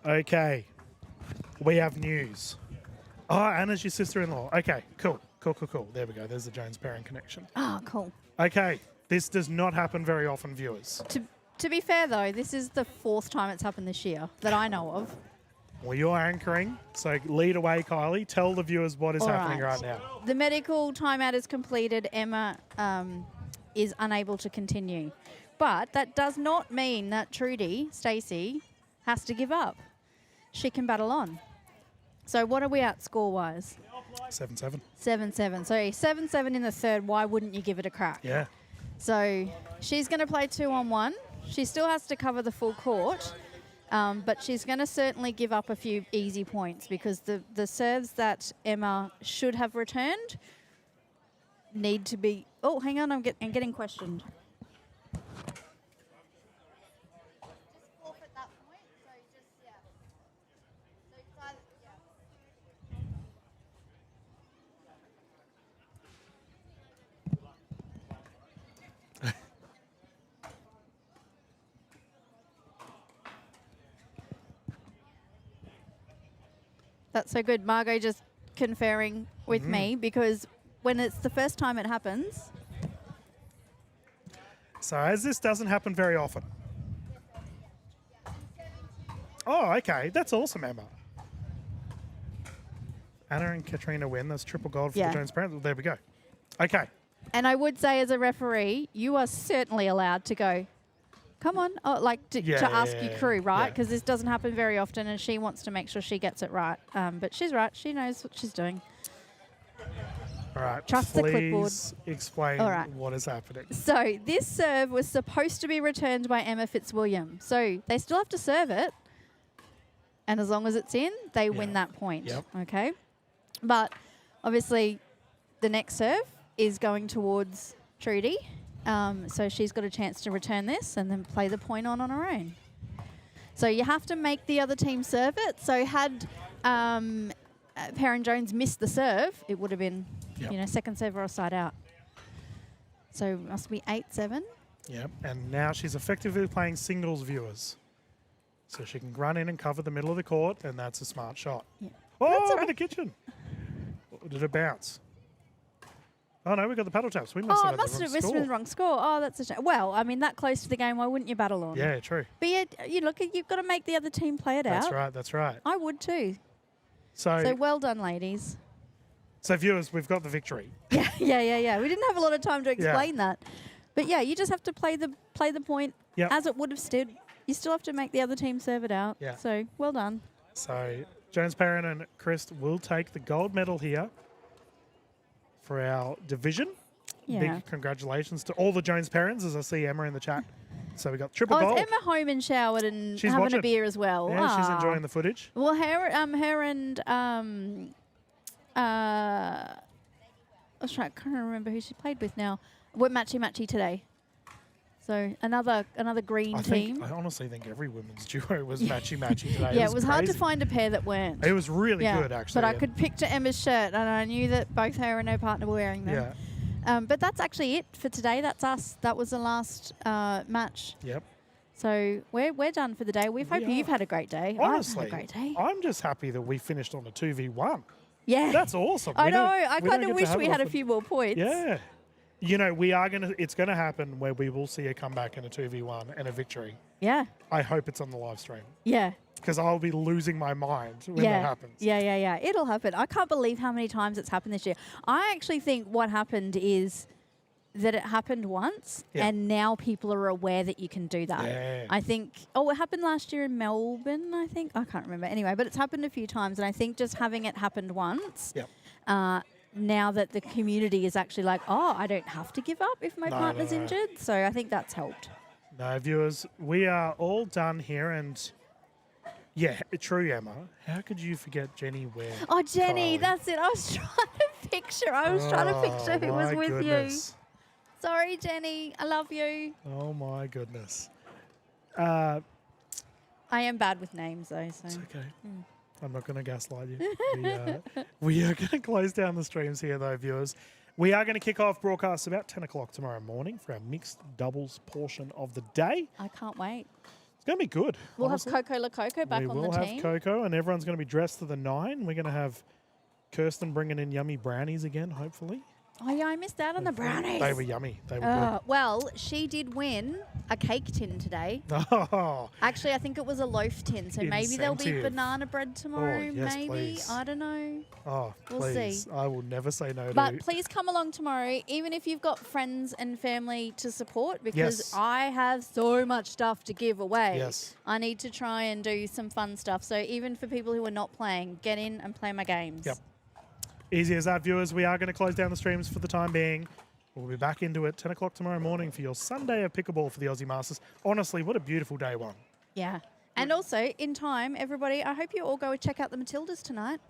Okay, we have news. Oh, Anna's your sister-in-law. Okay, cool. There we go. There's the Jones parent connection. Oh, cool. Okay, this does not happen very often, viewers. To be fair, though, this is the 4th time it's happened this year that I know of. Well, you're anchoring, so lead away, Kylie. Tell the viewers what is All happening right. right now. The medical timeout is completed. Emma is unable to continue. But that does not mean that Trudy, Stacey, has to give up. She can battle on. So what are we at score-wise? 7-7. 7-7. So 7-7 in the third. Why wouldn't you give it a crack? Yeah. So she's going to play 2-on-1. She still has to cover the full court, but she's going to certainly give up a few easy points because the serves that Emma should have returned need to be... Oh, hang on, I'm getting questioned. That's so good. Margot just conferring with me because when it's the first time it happens... So as this doesn't happen very often. Oh, okay. That's awesome, Emma. Anna and Katrina win. That's triple gold for the Jones parents. Well, there we go. Okay. And I would say as a referee, you are certainly allowed to go, come on, to ask your crew, right? Because this doesn't happen very often and she wants to make sure she gets it right. But she's right. She knows what she's doing. All right. Trust the clipboard. Please explain what is happening. So this serve was supposed to be returned by Emma Fitzwilliam. So they still have to serve it. And as long as it's in, they win that point. Yep. Okay. But obviously the next serve is going towards Trudy. So she's got a chance to return this and then play the point on her own. So you have to make the other team serve it. So had Perrin Jones missed the serve, it would have been, second serve or side out. So it must be 8-7. Yep. And now she's effectively playing singles, viewers. So she can run in and cover the middle of the court, and that's a smart shot. Yeah. Oh, in the kitchen. Did it bounce? Oh, no, we got the paddle taps. We must have missed the wrong score. Oh, that's a shame. Well, I mean, that close to the game, why wouldn't you battle on? Yeah, true. But you've got to make the other team play it out. That's right. I would too. So well done, ladies. So, viewers, we've got the victory. Yeah. We didn't have a lot of time to explain that. But, yeah, you just have to play the point as it would have stood. You still have to make the other team serve it out. Yeah. So, well done. So, Jones Perrin and Chris will take the gold medal here for our division. Yeah. Big congratulations to all the Jones parents, as I see Emma in the chat. So we got triple gold. Is Emma home and showered and she's having watching a beer as well? Yeah, she's enjoying the footage. Well, her and I can't remember who she played with now. We're matchy today. So another green team. I honestly think every women's duo was matchy today. Yeah, it was hard to find a pair that weren't. It was really good, actually. But I could picture Emma's shirt, and I knew that both her and her partner were wearing them. Yeah. But that's actually it for today. That's us. That was the last match. Yep. So we're done for the day. We hope you've had a great day. Honestly, I've had a great day. I'm just happy that we finished on a 2v1. Yeah. That's awesome. I know. I kind of wish we had a few more points. Yeah. It's going to happen where we will see a comeback in a 2v1 and a victory. Yeah. I hope it's on the live stream. Yeah. Because I'll be losing my mind when that happens. Yeah. It'll happen. I can't believe how many times it's happened this year. I actually think what happened is that it happened once and now people are aware that you can do that. Yeah. I think, it happened last year in Melbourne, I think. I can't remember. Anyway, but it's happened a few times, and I think just having it happened once, now that the community is actually like, I don't have to give up if my partner's injured. So I think that's helped. No, viewers, we are all done here, and yeah, true, Emma. How could you forget Jenny Ware? Oh, Jenny, Carly? that's it. I was trying to picture. I was trying to picture who was my with goodness. you. Sorry, Jenny. I love you. Oh my goodness. I am bad with names, though. So. It's okay. I'm not going to gaslight you. We are going to close down the streams here, though, viewers. We are going to kick off broadcasts about 10 o'clock tomorrow morning for our mixed doubles portion of the day. I can't wait. It's going to be good. We'll honestly. have Coco La Coco back on the team. We will have Coco, and everyone's going to be dressed to the nine. We're going to have Kirsten bringing in yummy brownies again, hopefully. Oh, yeah, I missed out on the brownies. They were yummy. They were Well, she did win a cake tin today. good. Oh, Actually, I think it was a loaf tin, so maybe there'll be Incentive. banana bread tomorrow. yes, maybe. please. I don't know. oh, We'll please. see. I will never say no But to please come along tomorrow, even if you've got friends and family to support, because Yes. I have so much stuff to give away. Yes. I need to try and do some fun stuff. So even for people who are not playing, get in and play my games. Yep. Easy as that, viewers. We are going to close down the streams for the time being. We'll be back into it 10 o'clock tomorrow morning for your Sunday of pickleball for the Aussie Masters. Honestly, what a beautiful day one. Yeah. And also, in time, everybody, I hope you all go and check out the Matildas tonight.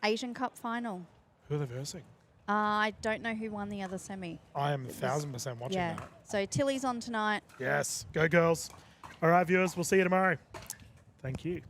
Asian Cup final. Who are they versing? I don't know who won the other semi. I am 1,000% watching Yeah. that. So Tilly's on tonight. Yes. Go, girls. All right, viewers. We'll see you tomorrow. Thank you.